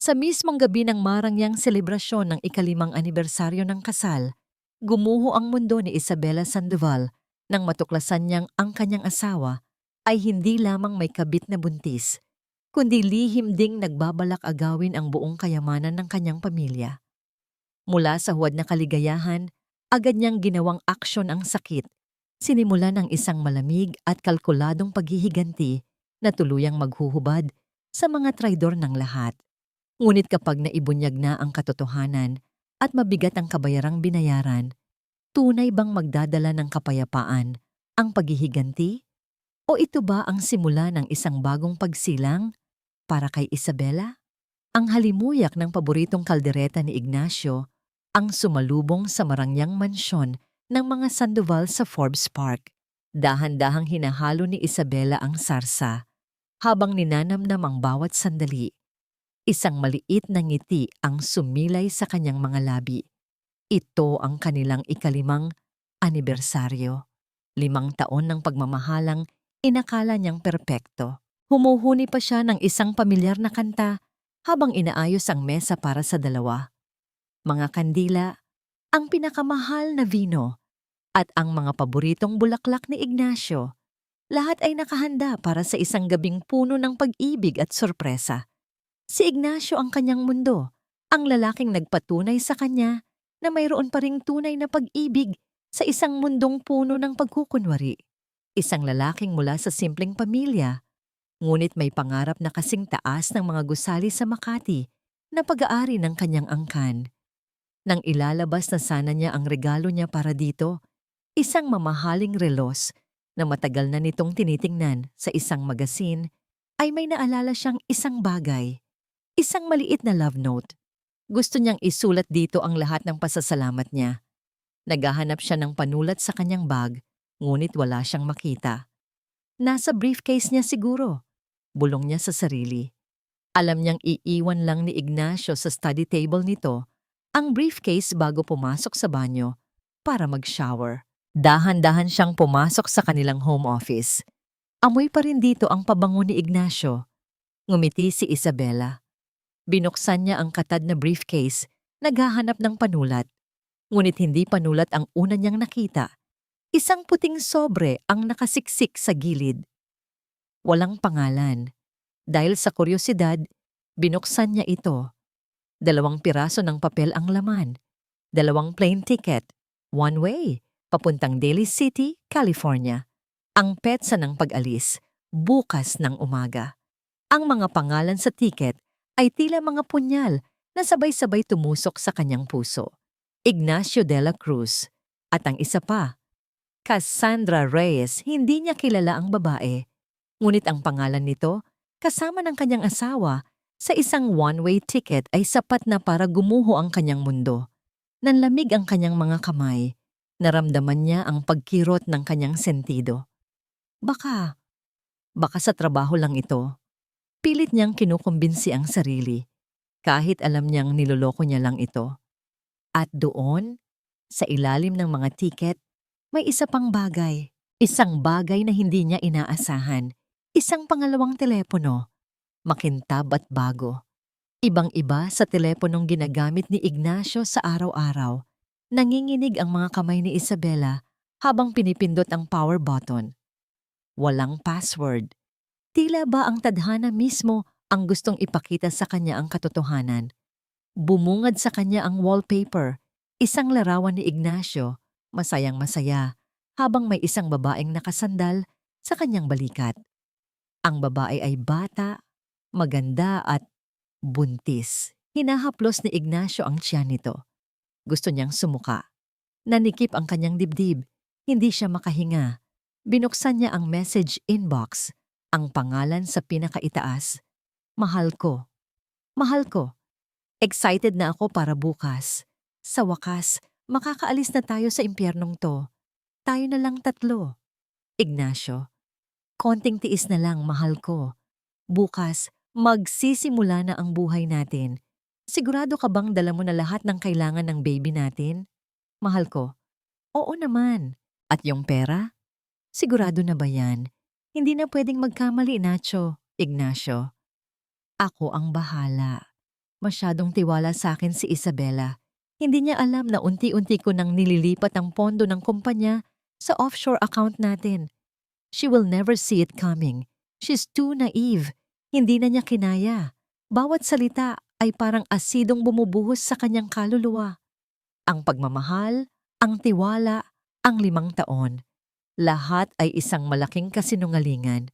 Sa mismong gabi ng marangyang selebrasyon ng ikalimang anibersaryo ng kasal, gumuho ang mundo ni Isabela Sandoval nang matuklasan niyang ang kanyang asawa ay hindi lamang may kabit na buntis, kundi lihim ding nagbabalak agawin ang buong kayamanan ng kanyang pamilya. Mula sa huwad na kaligayahan, agad niyang ginawang aksyon ang sakit. Sinimulan ang isang malamig at kalkuladong paghihiganti na tuluyang maghuhubad sa mga traidor ng lahat. Ngunit kapag naibunyag na ang katotohanan at mabigat ang kabayarang binayaran, tunay bang magdadala ng kapayapaan ang paghihiganti? O ito ba ang simula ng isang bagong pagsilang para kay Isabela? Ang halimuyak ng paboritong kaldereta ni Ignacio ang sumalubong sa marangyang mansyon ng mga Sandoval sa Forbes Park. Dahan-dahang hinahalo ni Isabela ang sarsa habang ninanamnam ang bawat sandali. Isang maliit na ngiti ang sumilay sa kanyang mga labi. Ito ang kanilang ikalimang anibersaryo. 5 taon ng pagmamahalang inakala niyang perpekto. Humuhuni pa siya ng isang pamilyar na kanta habang inaayos ang mesa para sa dalawa. Mga kandila, ang pinakamahal na vino, at ang mga paboritong bulaklak ni Ignacio. Lahat ay nakahanda para sa isang gabing puno ng pag-ibig at sorpresa. Si Ignacio ang kanyang mundo, ang lalaking nagpatunay sa kanya na mayroon pa ring tunay na pag-ibig sa isang mundong puno ng pagkukunwari. Isang lalaking mula sa simpleng pamilya, ngunit may pangarap na kasing taas ng mga gusali sa Makati na pag-aari ng kanyang angkan. Nang ilalabas na sana niya ang regalo niya para dito, isang mamahaling relos na matagal na nitong tinitingnan sa isang magasin, ay may naalala siyang isang bagay. Isang maliit na love note. Gusto niyang isulat dito ang lahat ng pasasalamat niya. Naghahanap siya ng panulat sa kanyang bag, ngunit wala siyang makita. Nasa briefcase niya siguro. Bulong niya sa sarili. Alam niyang iiwan lang ni Ignacio sa study table nito ang briefcase bago pumasok sa banyo para mag-shower. Dahan-dahan siyang pumasok sa kanilang home office. Amoy pa rin dito ang pabango ni Ignacio. Ngumiti si Isabela. Binuksan niya ang katad na briefcase, naghahanap ng panulat. Ngunit hindi panulat ang una niyang nakita. Isang puting sobre ang nakasiksik sa gilid. Walang pangalan. Dahil sa kuryosidad, binuksan niya ito. 2 piraso ng papel ang laman. 2 plane ticket, one way, papuntang Daly City, California. Ang petsa ng pag-alis, bukas ng umaga. Ang mga pangalan sa ticket ay tila mga punyal na sabay-sabay tumusok sa kanyang puso. Ignacio de la Cruz. At ang isa pa, Cassandra Reyes. Hindi niya kilala ang babae. Ngunit ang pangalan nito, kasama ng kanyang asawa, sa isang one-way ticket ay sapat na para gumuho ang kanyang mundo. Nanlamig ang kanyang mga kamay. Naramdaman niya ang pagkirot ng kanyang sentido. Baka sa trabaho lang ito. Pilit niyang kinukumbinsi ang sarili, kahit alam niyang niloloko niya lang ito. At doon, sa ilalim ng mga tiket, may isa pang bagay. Isang bagay na hindi niya inaasahan. Isang pangalawang telepono. Makintab at bago. Ibang-iba sa teleponong ginagamit ni Ignacio sa araw-araw. Nanginginig ang mga kamay ni Isabela habang pinipindot ang power button. Walang password. Tila ba ang tadhana mismo ang gustong ipakita sa kanya ang katotohanan? Bumungad sa kanya ang wallpaper, isang larawan ni Ignacio, masayang-masaya, habang may isang babaeng nakasandal sa kanyang balikat. Ang babae ay bata, maganda at buntis. Hinahaplos ni Ignacio ang tiyan nito. Gusto niyang sumuka. Nanikip ang kanyang dibdib. Hindi siya makahinga. Binuksan niya ang message inbox. Ang pangalan sa pinakaitaas. Mahal ko. Mahal ko. Excited na ako para bukas. Sa wakas, makakaalis na tayo sa impyernong to. Tayo na lang 3. Ignacio. Konting tiis na lang, mahal ko. Bukas, magsisimula na ang buhay natin. Sigurado ka bang dala mo na lahat ng kailangan ng baby natin? Mahal ko. Oo naman. At yung pera? Sigurado na ba yan? Hindi na pwedeng magkamali, Nacho. Ignacio. Ako ang bahala. Masyadong tiwala sa akin si Isabela. Hindi niya alam na unti-unti ko nang nililipat ang pondo ng kumpanya sa offshore account natin. She will never see it coming. She's too naive. Hindi na niya kinaya. Bawat salita ay parang asidong bumubuhos sa kanyang kaluluwa. Ang pagmamahal, ang tiwala, ang 5 taon. Lahat ay isang malaking kasinungalingan.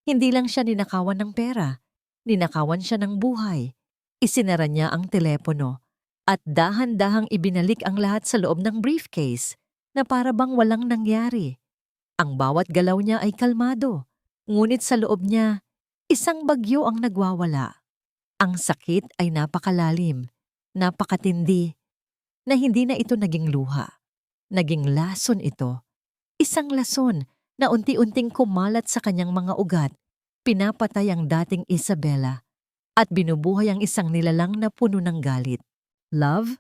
Hindi lang siya ninakawan ng pera. Ninakawan siya ng buhay. Isinara niya ang telepono at dahan-dahang ibinalik ang lahat sa loob ng briefcase na para bang walang nangyari. Ang bawat galaw niya ay kalmado, ngunit sa loob niya, isang bagyo ang nagwawala. Ang sakit ay napakalalim, napakatindi, na hindi na ito naging luha. Naging lason ito. Isang lason na unti-unting kumalat sa kanyang mga ugat, pinapatay ang dating Isabela, at binubuhay ang isang nilalang na puno ng galit. Love?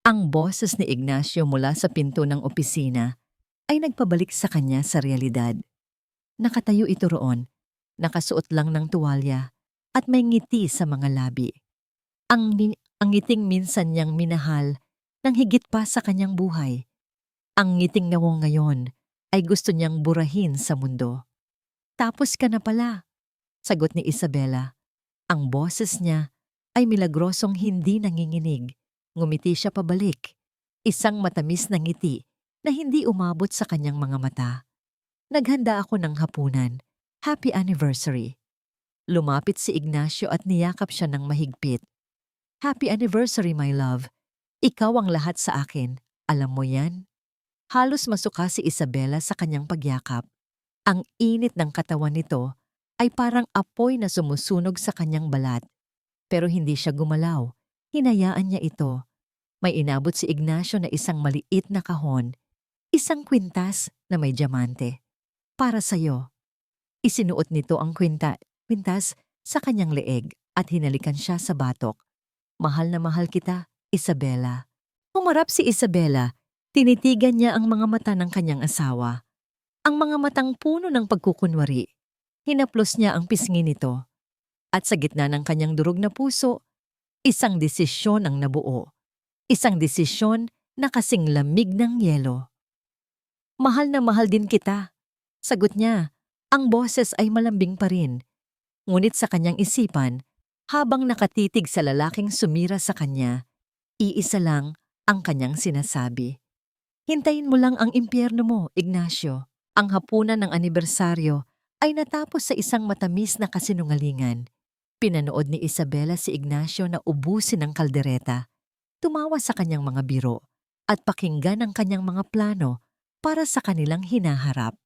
Ang boses ni Ignacio mula sa pinto ng opisina ay nagpabalik sa kanya sa realidad. Nakatayo ito roon, nakasuot lang ng tuwalya at may ngiti sa mga labi. Ang ngiting minsan niyang minahal nang higit pa sa kanyang buhay. Ang ngiting na ngayon ay gusto niyang burahin sa mundo. Tapos ka na pala, sagot ni Isabela. Ang boses niya ay milagrosong hindi nanginginig. Ngumiti siya pabalik, isang matamis na ngiti na hindi umabot sa kanyang mga mata. Naghanda ako ng hapunan. Happy anniversary. Lumapit si Ignacio at niyakap siya ng mahigpit. Happy anniversary, my love. Ikaw ang lahat sa akin. Alam mo yan? Halos masuka si Isabela sa kanyang pagyakap. Ang init ng katawan nito ay parang apoy na sumusunog sa kanyang balat. Pero hindi siya gumalaw. Hinayaan niya ito. May inabot si Ignacio na isang maliit na kahon. Isang kwintas na may diamante. Para sa'yo. Isinuot nito ang kwintas sa kanyang leeg at hinalikan siya sa batok. Mahal na mahal kita, Isabela. Humarap si Isabela. Tinitigan niya ang mga mata ng kanyang asawa. Ang mga matang puno ng pagkukunwari. Hinaplos niya ang pisngi nito. At sa gitna ng kanyang durog na puso, isang desisyon ang nabuo. Isang desisyon na kasing lamig ng yelo. Mahal na mahal din kita. Sagot niya. Ang boses ay malambing pa rin. Ngunit sa kanyang isipan, habang nakatitig sa lalaking sumira sa kanya, iisa lang ang kanyang sinasabi. Hintayin mo lang ang impyerno mo, Ignacio. Ang hapunan ng anibersaryo ay natapos sa isang matamis na kasinungalingan. Pinanood ni Isabela si Ignacio na ubusin ng kaldereta. Tumawa sa kanyang mga biro at pakinggan ang kanyang mga plano para sa kanilang hinaharap.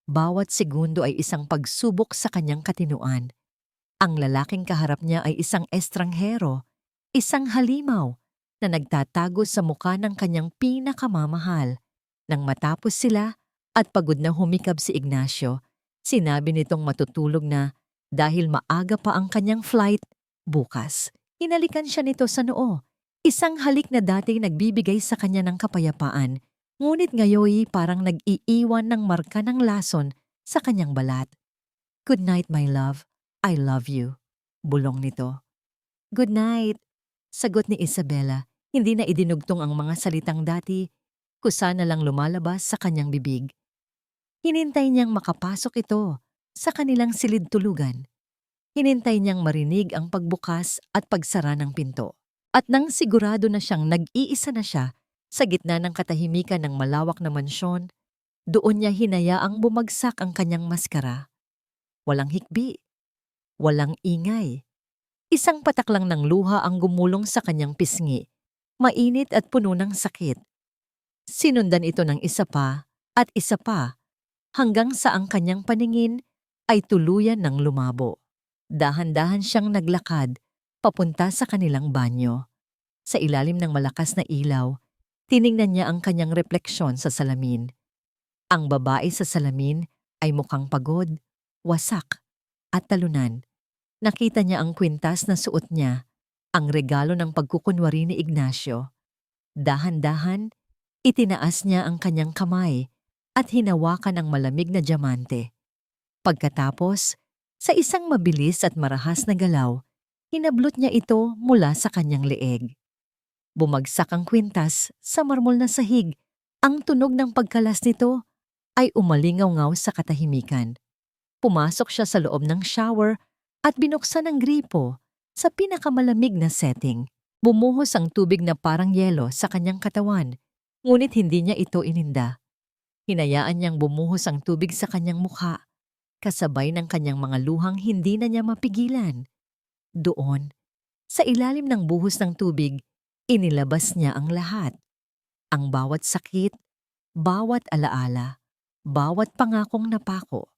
Bawat segundo ay isang pagsubok sa kanyang katinuan. Ang lalaking kaharap niya ay isang estranghero, isang halimaw na nagtatago sa mukha ng kanyang pinakamamahal. Nang matapos sila at pagod na humikab si Ignacio, sinabi nitong matutulog na dahil maaga pa ang kanyang flight bukas. Hinalikan siya nito sa noo. Isang halik na dati nagbibigay sa kanya ng kapayapaan, ngunit ngayon parang nag-iiwan ng marka ng lason sa kanyang balat. Good night, my love. I love you. Bulong nito. Good night. Sagot ni Isabela. Hindi na idinugtong ang mga salitang dati, kusa na lang lumalabas sa kanyang bibig. Hinintay niyang makapasok ito sa kanilang silid tulugan. Hinintay niyang marinig ang pagbukas at pagsara ng pinto. At nang sigurado na siyang nag-iisa na siya sa gitna ng katahimikan ng malawak na mansyon, doon niya hinayaang bumagsak ang kanyang maskara. Walang hikbi, walang ingay. Isang patak lang ng luha ang gumulong sa kanyang pisngi, mainit at puno ng sakit. Sinundan ito ng isa pa at isa pa, hanggang sa ang kanyang paningin ay tuluyan ng lumabo. Dahan-dahan siyang naglakad papunta sa kanilang banyo. Sa ilalim ng malakas na ilaw, tiningnan niya ang kanyang refleksyon sa salamin. Ang babae sa salamin ay mukhang pagod, wasak, at talunan. Nakita niya ang kwintas na suot niya, ang regalo ng pagkukunwari ni Ignacio. Dahan-dahan, itinaas niya ang kanyang kamay at hinawakan ang malamig na diamante. Pagkatapos, sa isang mabilis at marahas na galaw, Hinablot niya ito mula sa kanyang leeg. Bumagsak ang kwintas sa marmol na sahig. Ang tunog ng pagkalas nito ay umalingaw-ngaw sa katahimikan. Pumasok siya sa loob ng shower at binuksan ang gripo sa pinakamalamig na setting. Bumuhos ang tubig na parang yelo sa kanyang katawan, ngunit hindi niya ito ininda. Hinayaan niyang bumuhos ang tubig sa kanyang mukha, kasabay ng kanyang mga luhang hindi na niya mapigilan. Doon, sa ilalim ng buhos ng tubig, inilabas niya ang lahat. Ang bawat sakit, bawat alaala, bawat pangakong napako.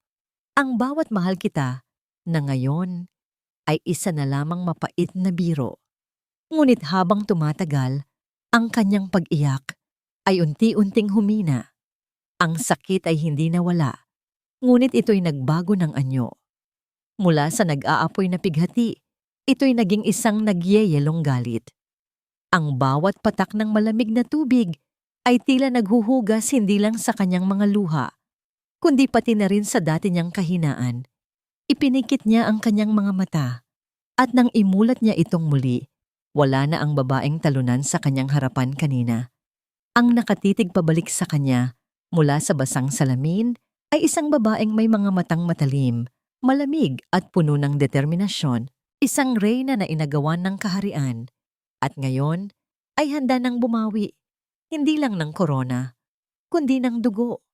Ang bawat mahal kita na ngayon ay isa na lamang mapait na biro. Ngunit habang tumatagal, ang kanyang pag-iyak ay unti-unting humina. Ang sakit ay hindi nawala, ngunit ito'y nagbago ng anyo. Mula sa nag-aapoy na pighati, ito'y naging isang nagyeyelong galit. Ang bawat patak ng malamig na tubig ay tila naghuhugas hindi lang sa kanyang mga luha, kundi pati na rin sa dati niyang kahinaan. Ipinikit niya ang kanyang mga mata, at nang imulat niya itong muli, wala na ang babaeng talunan sa kanyang harapan kanina. Ang nakatitig pabalik sa kanya mula sa basang salamin ay isang babaeng may mga matang matalim, malamig at puno ng determinasyon. Isang reyna na inagawan ng kaharian, at ngayon ay handa nang bumawi, hindi lang ng korona, kundi ng dugo.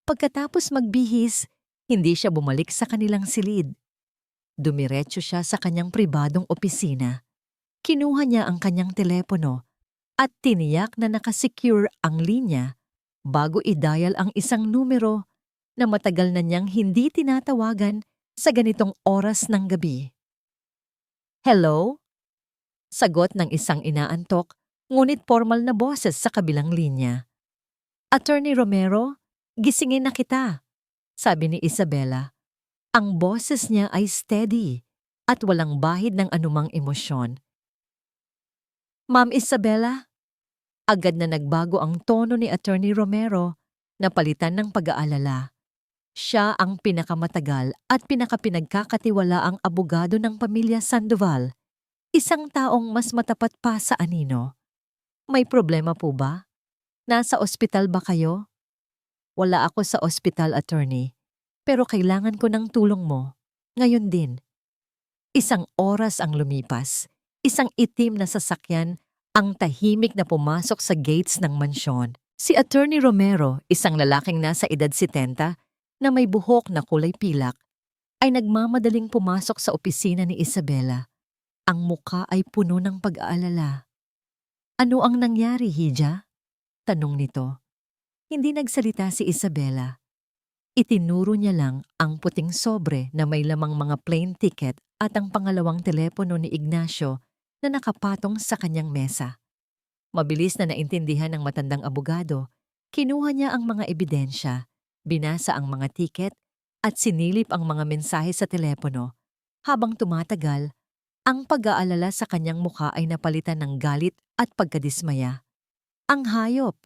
Pagkatapos magbihis, hindi siya bumalik sa kanilang silid. Dumiretso siya sa kanyang pribadong opisina. Kinuha niya ang kanyang telepono at tiniyak na nakasecure ang linya bago i-dial ang isang numero na matagal na niyang hindi tinatawagan sa ganitong oras ng gabi. Hello? Sagot ng isang inaantok, ngunit formal na boses sa kabilang linya. Attorney Romero, gisingin na kita, sabi ni Isabela. Ang boses niya ay steady at walang bahid ng anumang emosyon. Ma'am Isabela, agad na nagbago ang tono ni Attorney Romero na palitan ng pag-aalala. Siya ang pinakamatagal at pinakapinagkakatiwalaang abogado ng pamilya Sandoval, isang taong mas matapat pa sa anino. May problema po ba? Nasa ospital ba kayo? Wala ako sa ospital, attorney, pero kailangan ko ng tulong mo. Ngayon din. Isang oras ang lumipas. Isang itim na sasakyan ang tahimik na pumasok sa gates ng mansyon. Si Attorney Romero, isang lalaking nasa edad 70, na may buhok na kulay pilak, ay nagmamadaling pumasok sa opisina ni Isabela. Ang muka ay puno ng pag-aalala. Ano ang nangyari, Hija? Tanong nito. Hindi nagsalita si Isabela. Itinuro niya lang ang puting sobre na may lamang mga plane ticket at ang pangalawang telepono ni Ignacio na nakapatong sa kanyang mesa. Mabilis na naintindihan ng matandang abogado, kinuha niya ang mga ebidensya, binasa ang mga tiket at sinilip ang mga mensahe sa telepono. Habang tumatagal, ang pag-aalala sa kanyang mukha ay napalitan ng galit at pagkadismaya. Ang hayop!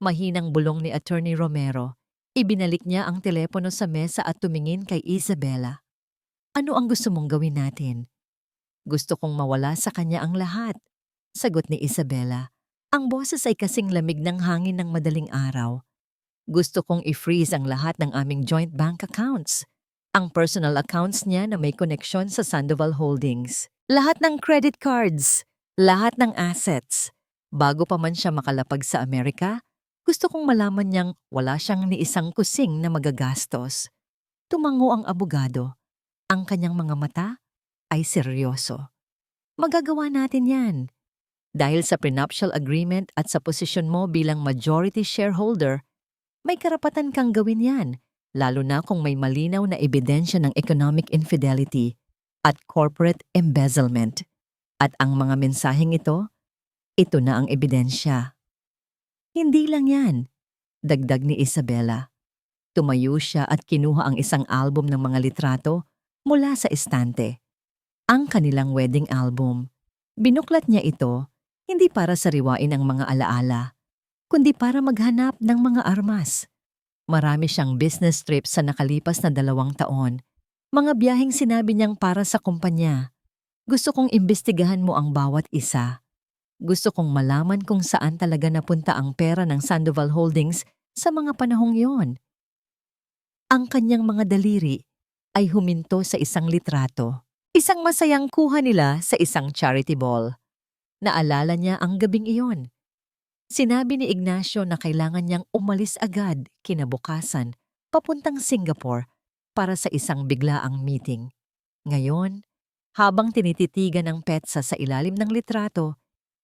Mahinang bulong ni Attorney Romero. Ibinalik niya ang telepono sa mesa at tumingin kay Isabela. Ano ang gusto mong gawin natin? Gusto kong mawala sa kanya ang lahat, sagot ni Isabela. Ang boses ay kasing lamig ng hangin ng madaling araw. Gusto kong i-freeze ang lahat ng aming joint bank accounts. Ang personal accounts niya na may koneksyon sa Sandoval Holdings. Lahat ng credit cards, lahat ng assets. Bago pa man siya makalapag sa Amerika, gusto kong malaman niyang wala siyang ni isang kusing na magagastos. Tumango ang abogado. Ang kanyang mga mata ay seryoso. Magagawa natin yan. Dahil sa prenuptial agreement at sa posisyon mo bilang majority shareholder, may karapatan kang gawin yan, lalo na kung may malinaw na ebidensya ng economic infidelity at corporate embezzlement. At ang mga mensaheng ito na ang ebidensya. Hindi lang yan, dagdag ni Isabela. Tumayo siya at kinuha ang isang album ng mga litrato mula sa estante. Ang kanilang wedding album. Binuklat niya ito hindi para sariwain ang mga alaala, kundi para maghanap ng mga armas. Marami siyang business trips sa nakalipas na 2 taon. Mga biyaheng sinabi niyang para sa kumpanya. Gusto kong imbestigahan mo ang bawat isa. Gusto kong malaman kung saan talaga napunta ang pera ng Sandoval Holdings sa mga panahong yon. Ang kanyang mga daliri ay huminto sa isang litrato. Isang masayang kuha nila sa isang charity ball. Naalala niya ang gabing iyon. Sinabi ni Ignacio na kailangan niyang umalis agad kinabukasan papuntang Singapore para sa isang biglaang meeting. Ngayon, habang tinititigan ng petsa sa ilalim ng litrato,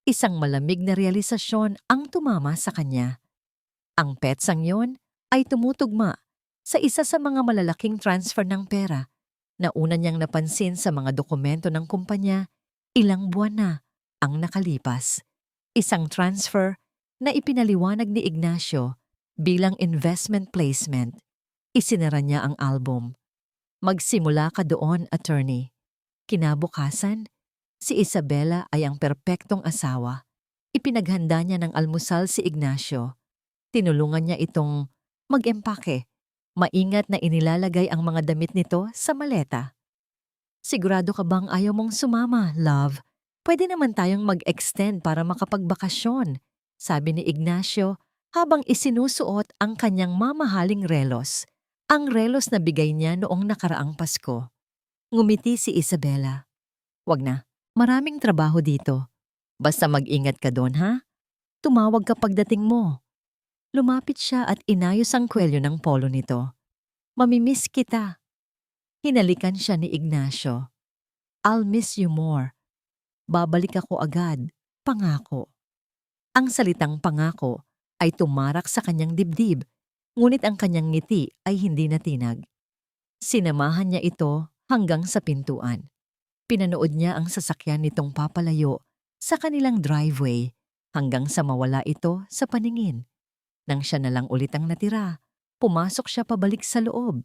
isang malamig na realisasyon ang tumama sa kanya. Ang petsang yon ay tumutugma sa isa sa mga malalaking transfer ng pera na una niyang napansin sa mga dokumento ng kumpanya ilang buwan na ang nakalipas. Isang transfer na ipinaliwanag ni Ignacio bilang investment placement. Isinara niya ang album. Magsimula ka doon, attorney. Kinabukasan, si Isabela ay ang perpektong asawa. Ipinaghanda niya ng almusal si Ignacio. Tinulungan niya itong mag-empake. Maingat na inilalagay ang mga damit nito sa maleta. Sigurado ka bang ayaw mong sumama, love? Pwede naman tayong mag-extend para makapagbakasyon, sabi ni Ignacio habang isinusuot ang kanyang mamahaling relos. Ang relos na bigay niya noong nakaraang Pasko. Ngumiti si Isabela. Wag na, maraming trabaho dito. Basta mag-ingat ka doon, ha? Tumawag ka pagdating mo. Lumapit siya at inayos ang kwelyo ng polo nito. Mamimiss kita. Hinalikan siya ni Ignacio. I'll miss you more. Babalik ako agad, pangako. Ang salitang pangako ay tumarak sa kanyang dibdib, ngunit ang kanyang ngiti ay hindi natinag. Sinamahan niya ito hanggang sa pintuan. Pinanood niya ang sasakyan nitong papalayo sa kanilang driveway hanggang sa mawala ito sa paningin. Nang siya na lang ulit ang natira, pumasok siya pabalik sa loob.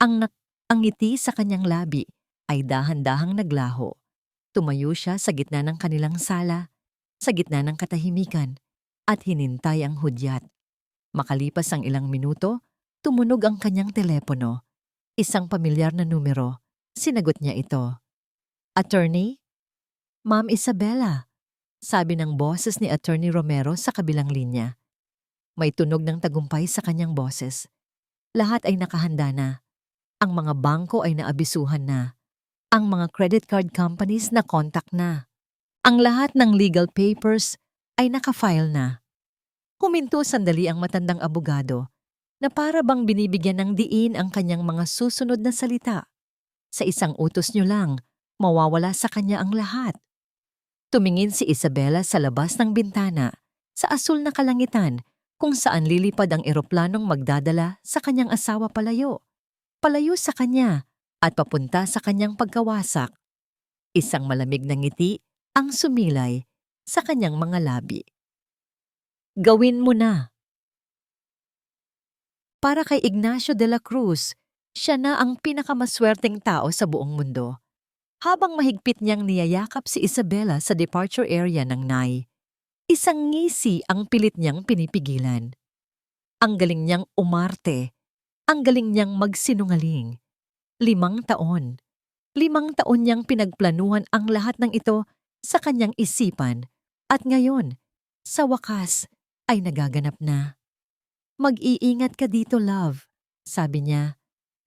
Ang ngiti sa kanyang labi ay dahan-dahang naglaho. Tumayo siya sa gitna ng kanilang sala, sa gitna ng katahimikan, at hinintay ang hudyat. Makalipas ang ilang minuto, tumunog ang kanyang telepono. Isang pamilyar na numero. Sinagot niya ito. Attorney? Ma'am Isabela, sabi ng boses ni Attorney Romero sa kabilang linya. May tunog ng tagumpay sa kanyang boses. Lahat ay nakahanda na. Ang mga bangko ay naabisuhan na. Ang mga credit card companies na contact na. Ang lahat ng legal papers ay nakafile na. Huminto sandali ang matandang abogado na para bang binibigyan ng diin ang kanyang mga susunod na salita. Sa isang utos niyo lang, mawawala sa kanya ang lahat. Tumingin si Isabela sa labas ng bintana, sa asul na kalangitan, kung saan lilipad ang eroplanong magdadala sa kanyang asawa palayo. Palayo sa kanya at papunta sa kanyang pagkawasak. Isang malamig na ngiti ang sumilay sa kanyang mga labi. Gawin mo na. Para kay Ignacio de la Cruz, siya na ang pinakamaswerteng tao sa buong mundo. Habang mahigpit niyang niyayakap si Isabela sa departure area ng NAI, isang ngisi ang pilit niyang pinipigilan. Ang galing niyang umarte, ang galing niyang magsinungaling. 5 taon. 5 taon niyang pinagplanuhan ang lahat ng ito sa kanyang isipan at ngayon, sa wakas, ay nagaganap na. Mag-iingat ka dito, love, sabi niya.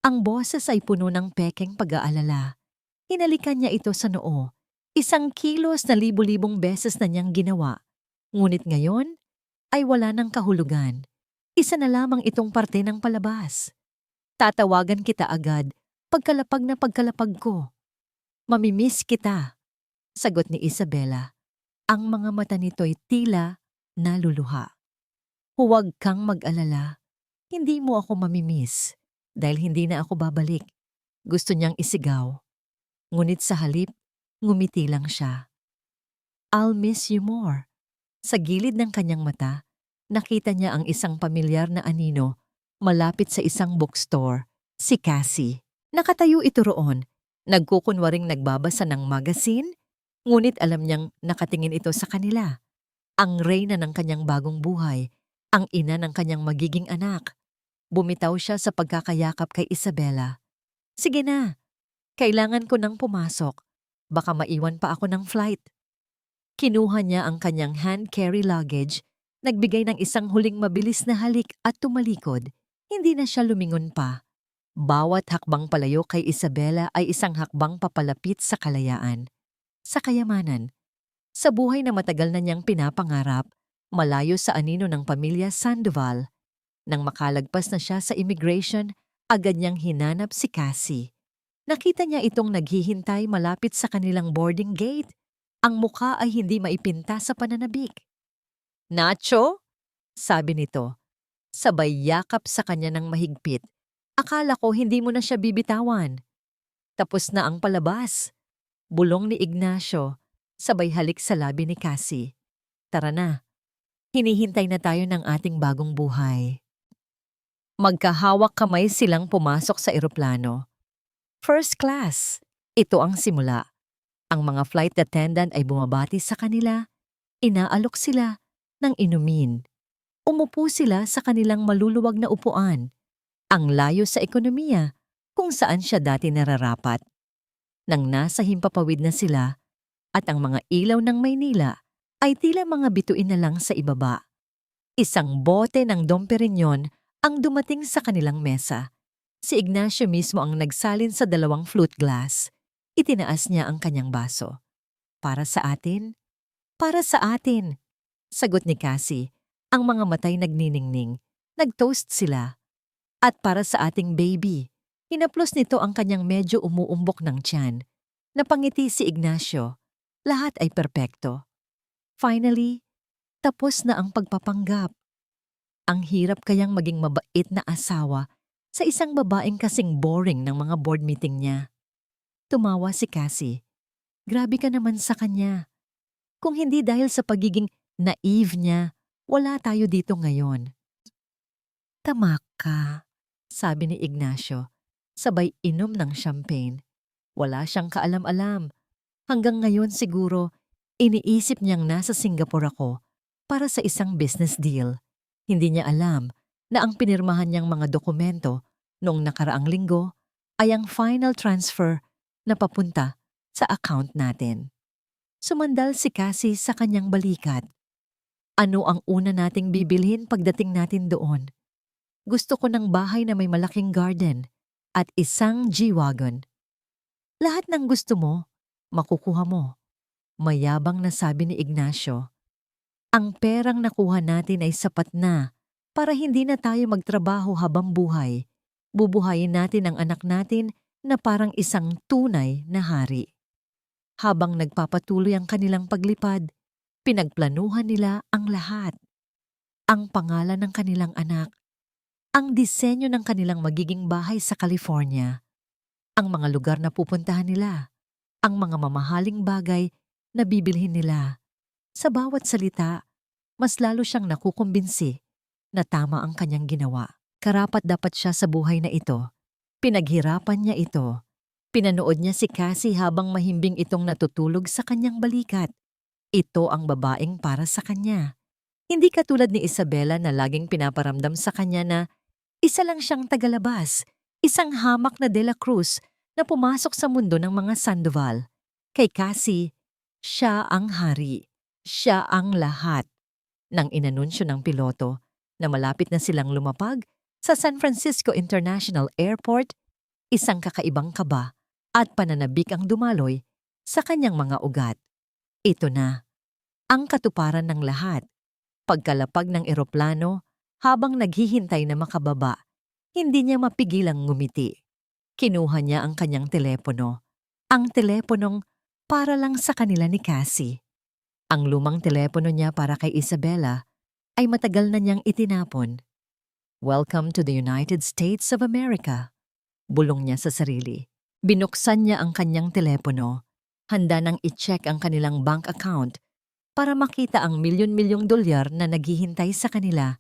Ang boses ay puno ng pekeng pag-aalala. Hinalikan niya ito sa noo. 1 kilos na libu-libong beses na niyang ginawa. Ngunit ngayon ay wala ng kahulugan. Isa na lamang itong parte ng palabas. Tatawagan kita agad pagkalapag na pagkalapag ko. Mamimiss kita, sagot ni Isabela. Ang mga mata nito'y tila naluluha. Huwag kang mag-alala. Hindi mo ako mamimiss dahil hindi na ako babalik. Gusto niyang isigaw. Ngunit sa halip, ngumiti lang siya. I'll miss you more. Sa gilid ng kanyang mata, nakita niya ang isang pamilyar na anino malapit sa isang bookstore, si Cassie. Nakatayo ito roon, nagkukunwaring nagbabasa ng magazine, ngunit alam niyang nakatingin ito sa kanila. Ang reyna ng kanyang bagong buhay, ang ina ng kanyang magiging anak. Bumitaw siya sa pagkakayakap kay Isabela. Sige na, kailangan ko nang pumasok. Baka maiwan pa ako ng flight. Kinuha niya ang kanyang hand-carry luggage, nagbigay ng isang huling mabilis na halik at tumalikod. Hindi na siya lumingon pa. Bawat hakbang palayo kay Isabela ay isang hakbang papalapit sa kalayaan, sa kayamanan, sa buhay na matagal na niyang pinapangarap, malayo sa anino ng pamilya Sandoval. Nang makalagpas na siya sa immigration, agad niyang hinanap si Cassie. Nakita niya itong naghihintay malapit sa kanilang boarding gate. Ang mukha ay hindi maipinta sa pananabik. "Nacho?" sabi nito. Sabay yakap sa kanya ng mahigpit. "Akala ko hindi mo na siya bibitawan." Tapos na ang palabas. Bulong ni Ignacio, sabay halik sa labi ni Cassie. "Tara na. Hinihintay na tayo ng ating bagong buhay." Magkahawak kamay silang pumasok sa eroplano. First class. Ito ang simula. Ang mga flight attendant ay bumabati sa kanila. Inaalok sila ng inumin. Umupo sila sa kanilang maluluwag na upuan. Ang layo sa ekonomiya kung saan siya dati nararapat. Nang nasa himpapawid na sila at ang mga ilaw ng Maynila ay tila mga bituin na lang sa ibaba. Isang bote ng Dom Perignon ang dumating sa kanilang mesa. Si Ignacio mismo ang nagsalin sa 2 flute glass. Itinaas niya ang kanyang baso. "Para sa atin? Para sa atin," sagot ni Cassie. Ang mga matay nagniningning. Nag-toast sila. "At para sa ating baby." Hinaplos nito ang kanyang medyo umuumbok ng tiyan. Napangiti si Ignacio. Lahat ay perpekto. Finally, tapos na ang pagpapanggap. Ang hirap kayang maging mabait na asawa sa isang babaeng kasing boring ng mga board meeting niya. Tumawa si Cassie. Grabe ka naman sa kanya. Kung hindi dahil sa pagiging naive niya, wala tayo dito ngayon. "Tama ka," sabi ni Ignacio, sabay inom ng champagne. Wala siyang kaalam-alam. Hanggang ngayon siguro, iniisip niyang nasa Singapore ako para sa isang business deal. Hindi niya alam na ang pinirmahan niyang mga dokumento noong nakaraang linggo ay ang final transfer na papunta sa account natin. Sumandal si Cassie sa kanyang balikat. "Ano ang una nating bibilhin pagdating natin doon? Gusto ko ng bahay na may malaking garden at isang G-Wagon." "Lahat ng gusto mo, makukuha mo," mayabang na sabi ni Ignacio. "Ang perang nakuha natin ay sapat na para hindi na tayo magtrabaho habang buhay. Bubuhayin natin ang anak natin na parang isang tunay na hari." Habang nagpapatuloy ang kanilang paglipad, pinagplanuhan nila ang lahat. Ang pangalan ng kanilang anak, ang disenyo ng kanilang magiging bahay sa California, ang mga lugar na pupuntahan nila, ang mga mamahaling bagay na bibilhin nila. Sa bawat salita, mas lalo siyang nakukumbinsi na tama ang kanyang ginawa. Karapat dapat siya sa buhay na ito. Pinaghirapan niya ito. Pinanood niya si Cassie habang mahimbing itong natutulog sa kanyang balikat. Ito ang babaeng para sa kanya. Hindi katulad ni Isabela na laging pinaparamdam sa kanya na isa lang siyang tagalabas, isang hamak na De La Cruz na pumasok sa mundo ng mga Sandoval. Kay Cassie, siya ang hari. Siya ang lahat. Nang inanunsyo ng piloto na malapit na silang lumapag sa San Francisco International Airport, isang kakaibang kaba at pananabik ang dumaloy sa kanyang mga ugat. Ito na, ang katuparan ng lahat. Pagkalapag ng eroplano, habang naghihintay na makababa, hindi niya mapigilang ngumiti. Kinuha niya ang kanyang telepono. Ang teleponong para lang sa kanila ni Cassie. Ang lumang telepono niya para kay Isabela ay matagal na niyang itinapon. "Welcome to the United States of America," bulong niya sa sarili. Binuksan niya ang kanyang telepono. Handa nang i-check ang kanilang bank account para makita ang milyon-milyong dolyar na naghihintay sa kanila.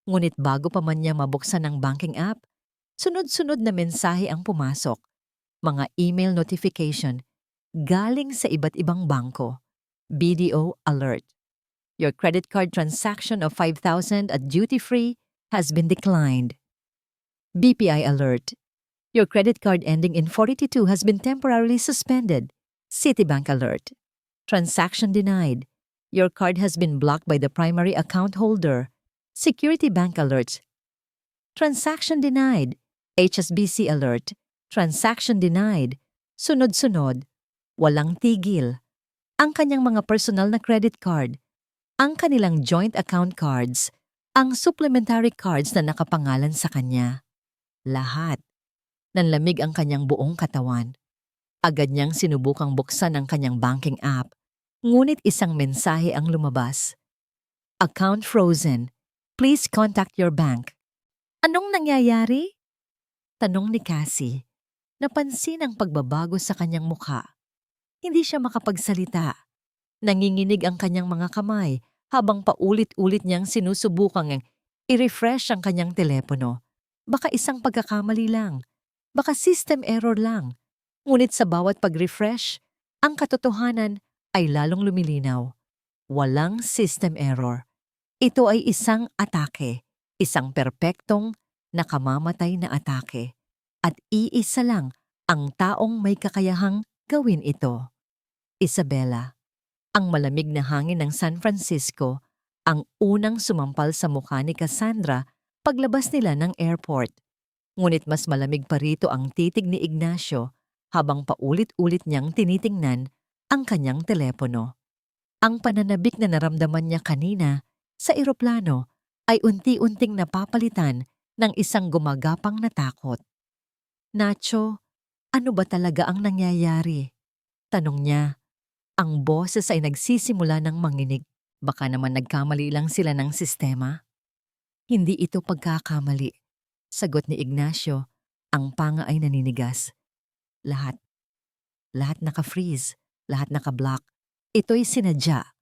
Ngunit bago pa man niya mabuksan ang banking app, sunod-sunod na mensahe ang pumasok. Mga email notification galing sa iba't ibang bangko. BDO alert. Your credit card transaction of 5,000 at duty-free has been declined. BPI alert. Your credit card ending in 422 has been temporarily suspended. Citibank alert. Transaction denied. Your card has been blocked by the primary account holder. Security Bank alert. Transaction denied. HSBC alert. Transaction denied. Sunod-sunod. Walang tigil. Ang kanyang mga personal na credit card, ang kanilang joint account cards, ang supplementary cards na nakapangalan sa kanya. Lahat. Nanlamig ang kanyang buong katawan. Agad niyang sinubukang buksan ang kanyang banking app, ngunit isang mensahe ang lumabas. Account frozen. Please contact your bank. Anong nangyayari? Tanong ni Cassie. Napansin ang pagbabago sa kanyang mukha. Hindi siya makapagsalita. Nanginginig ang kanyang mga kamay habang paulit-ulit niyang sinusubukang i-refresh ang kanyang telepono. Baka isang pagkakamali lang. Baka system error lang. Ngunit sa bawat pag-refresh, ang katotohanan ay lalong lumilinaw. Walang system error. Ito ay isang atake. Isang perpektong, nakamamatay na atake. At iisa lang ang taong may kakayahang gawin ito. Isabela. Ang malamig na hangin ng San Francisco ang unang sumampal sa mukha ni Cassandra paglabas nila ng airport. Ngunit mas malamig pa rito ang titig ni Ignacio habang paulit-ulit niyang tinitingnan ang kanyang telepono. Ang pananabik na naramdaman niya kanina sa eroplano ay unti-unting napapalitan ng isang gumagapang na takot. Nacho, ano ba talaga ang nangyayari? Tanong niya. Ang boses ay nagsisimula ng manginig. Baka naman nagkamali lang sila ng sistema. Hindi ito pagkakamali. Sagot ni Ignacio, ang panga ay naninigas. Lahat. Lahat naka-freeze. Lahat naka-block. Ito'y sinadya.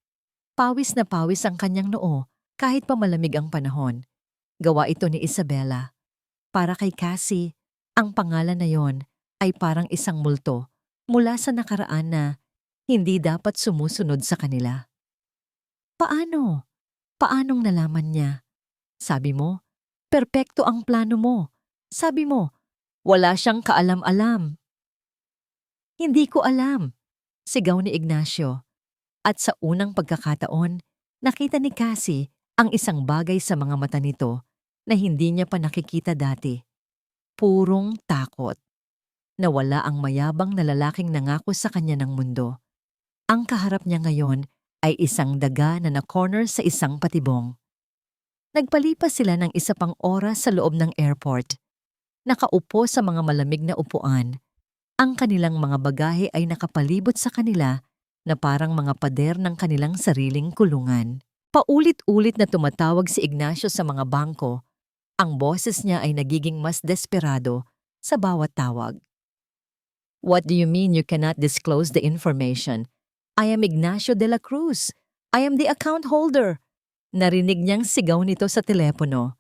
Pawis na pawis ang kanyang noo kahit pa malamig ang panahon. Gawa ito ni Isabela. Para kay Cassie, ang pangalan na yon ay parang isang multo mula sa nakaraan na hindi dapat sumusunod sa kanila. Paano? Paanong nalaman niya? Sabi mo, perpekto ang plano mo. Sabi mo, wala siyang kaalam-alam. Hindi ko alam, sigaw ni Ignacio. At sa unang pagkakataon, nakita ni Cassie ang isang bagay sa mga mata nito na hindi niya pa nakikita dati. Purong takot. Nawala ang mayabang na lalaking nangako sa kanya ng mundo. Ang kaharap niya ngayon ay isang daga na na-corner sa isang patibong. Nagpalipas sila ng isa pang oras sa loob ng airport. Nakaupo sa mga malamig na upuan. Ang kanilang mga bagahe ay nakapalibot sa kanila na parang mga pader ng kanilang sariling kulungan. Paulit-ulit na tumatawag si Ignacio sa mga bangko. Ang boses niya ay nagiging mas desperado sa bawat tawag. What do you mean you cannot disclose the information? I am Ignacio de la Cruz. I am the account holder. Narinig niyang sigaw nito sa telepono.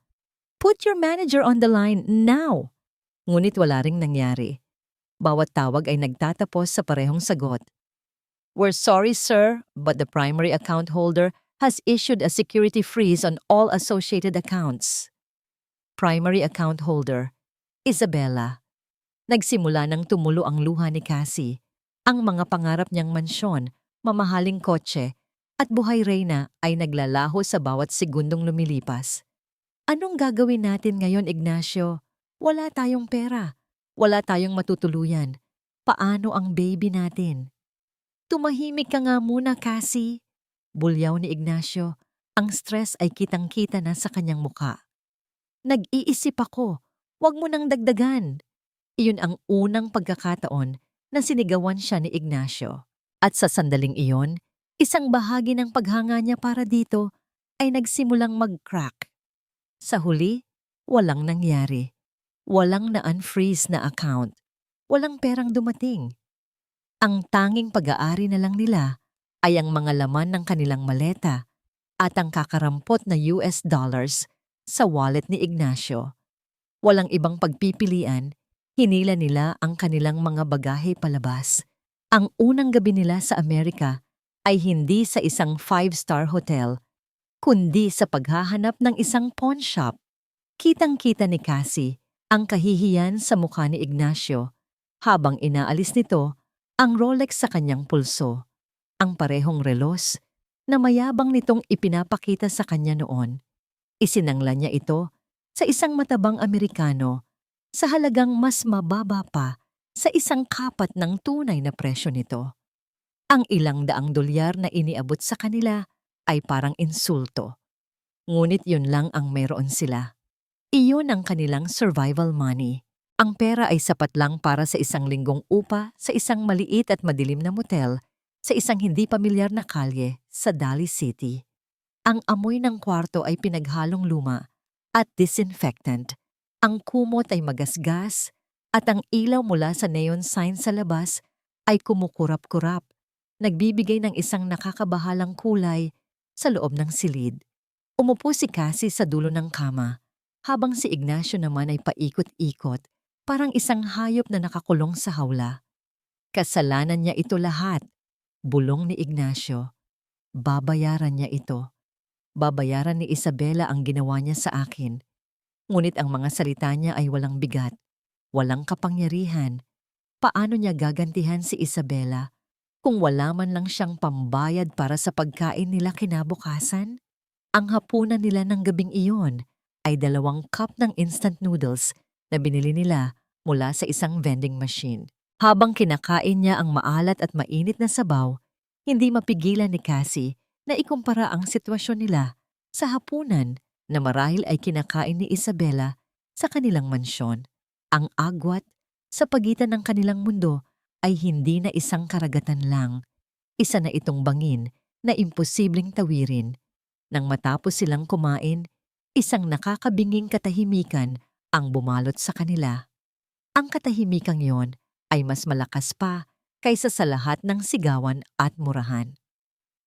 Put your manager on the line now. Ngunit wala ring nangyari. Bawat tawag ay nagtatapos sa parehong sagot. We're sorry, sir, but the primary account holder has issued a security freeze on all associated accounts. Primary account holder, Isabela. Nagsimula nang tumulo ang luha ni Cassie. Ang mga pangarap niyang mansyon, mamahaling kotse, at buhay reyna ay naglalaho sa bawat segundong lumilipas. Anong gagawin natin ngayon, Ignacio? Wala tayong pera. Wala tayong matutuluyan. Paano ang baby natin? Tumahimik ka nga muna, Cassie. Bulyaw ni Ignacio. Ang stress ay kitang-kita na sa kanyang muka. Nag-iisip ako. Huwag mo nang dagdagan. Iyon ang unang pagkakataon na sinigawan siya ni Ignacio. At sa sandaling iyon, isang bahagi ng paghanga niya para dito ay nagsimulang mag-crack. Sa huli, walang nangyari. Walang na-unfreeze na account. Walang perang dumating. Ang tanging pag-aari na lang nila ay ang mga laman ng kanilang maleta at ang kakarampot na US dollars sa wallet ni Ignacio. Walang ibang pagpipilian, hinila nila ang kanilang mga bagahe palabas. Ang unang gabi nila sa Amerika ay hindi sa isang 5-star hotel, kundi sa paghahanap ng isang pawn shop. Kitang-kita ni Cassie ang kahihiyan sa mukha ni Ignacio habang inaalis nito Ang Rolex sa kanyang pulso, ang parehong relos na mayabang nitong ipinapakita sa kanya noon. Isinangla niya ito sa isang matabang Amerikano sa halagang mas mababa pa sa isang kapat ng tunay na presyo nito. Ang ilang daang dolyar na iniabot sa kanila ay parang insulto. Ngunit yun lang ang meron sila. Iyon ang kanilang survival money. Ang pera ay sapat lang para sa isang linggong upa sa isang maliit at madilim na motel sa isang hindi pamilyar na kalye sa Daly City. Ang amoy ng kwarto ay pinaghalong luma at disinfectant. Ang kumot ay magasgas at ang ilaw mula sa neon sign sa labas ay kumukurap-kurap, nagbibigay ng isang nakakabahalang kulay sa loob ng silid. Umupo si Cassie sa dulo ng kama, habang si Ignacio naman ay paikot-ikot, parang isang hayop na nakakulong sa hawla. Kasalanan niya ito lahat, bulong ni Ignacio. Babayaran niya ito. Babayaran ni Isabela ang ginawa niya sa akin. Ngunit ang mga salita niya ay walang bigat, walang kapangyarihan. Paano niya gagantihan si Isabela kung wala man lang siyang pambayad para sa pagkain nila kinabukasan? Ang hapunan nila ng gabing iyon ay 2 cup ng instant noodles na binili nila mula sa isang vending machine. Habang kinakain niya ang maalat at mainit na sabaw, hindi mapigilan ni Cassie na ikumpara ang sitwasyon nila sa hapunan na marahil ay kinakain ni Isabela sa kanilang mansyon. Ang agwat sa pagitan ng kanilang mundo ay hindi na isang karagatan lang. Isa na itong bangin na imposibleng tawirin. Nang matapos silang kumain, isang nakakabinging katahimikan ang bumalot sa kanila. Ang katahimikang yon ay mas malakas pa kaysa sa lahat ng sigawan at murahan.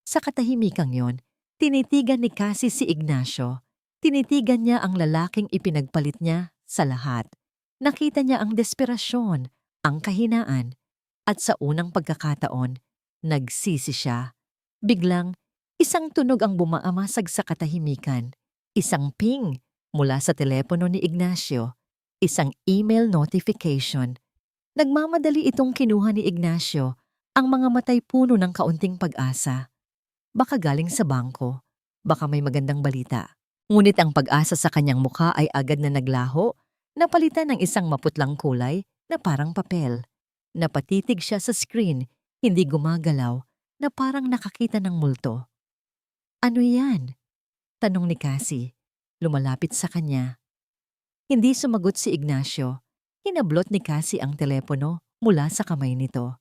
Sa katahimikang yon, tinitigan ni Cassie si Ignacio. Tinitigan niya ang lalaking ipinagpalit niya sa lahat. Nakita niya ang desperasyon, ang kahinaan, at sa unang pagkakataon, nagsisi siya. Biglang, isang tunog ang bumaamasag sa katahimikan. Isang ping mula sa telepono ni Ignacio. Isang email notification. Nagmamadali itong kinuha ni Ignacio, ang mga matay puno ng kaunting pag-asa. Baka galing sa bangko, baka may magandang balita. Ngunit ang pag-asa sa kanyang mukha ay agad na naglaho, napalitan ng isang maputlang kulay na parang papel. Napatitig siya sa screen, hindi gumagalaw, na parang nakakita ng multo. Ano yan? Tanong ni Cassie, lumalapit sa kanya. Hindi sumagot si Ignacio. Hinablot ni Cassie ang telepono mula sa kamay nito.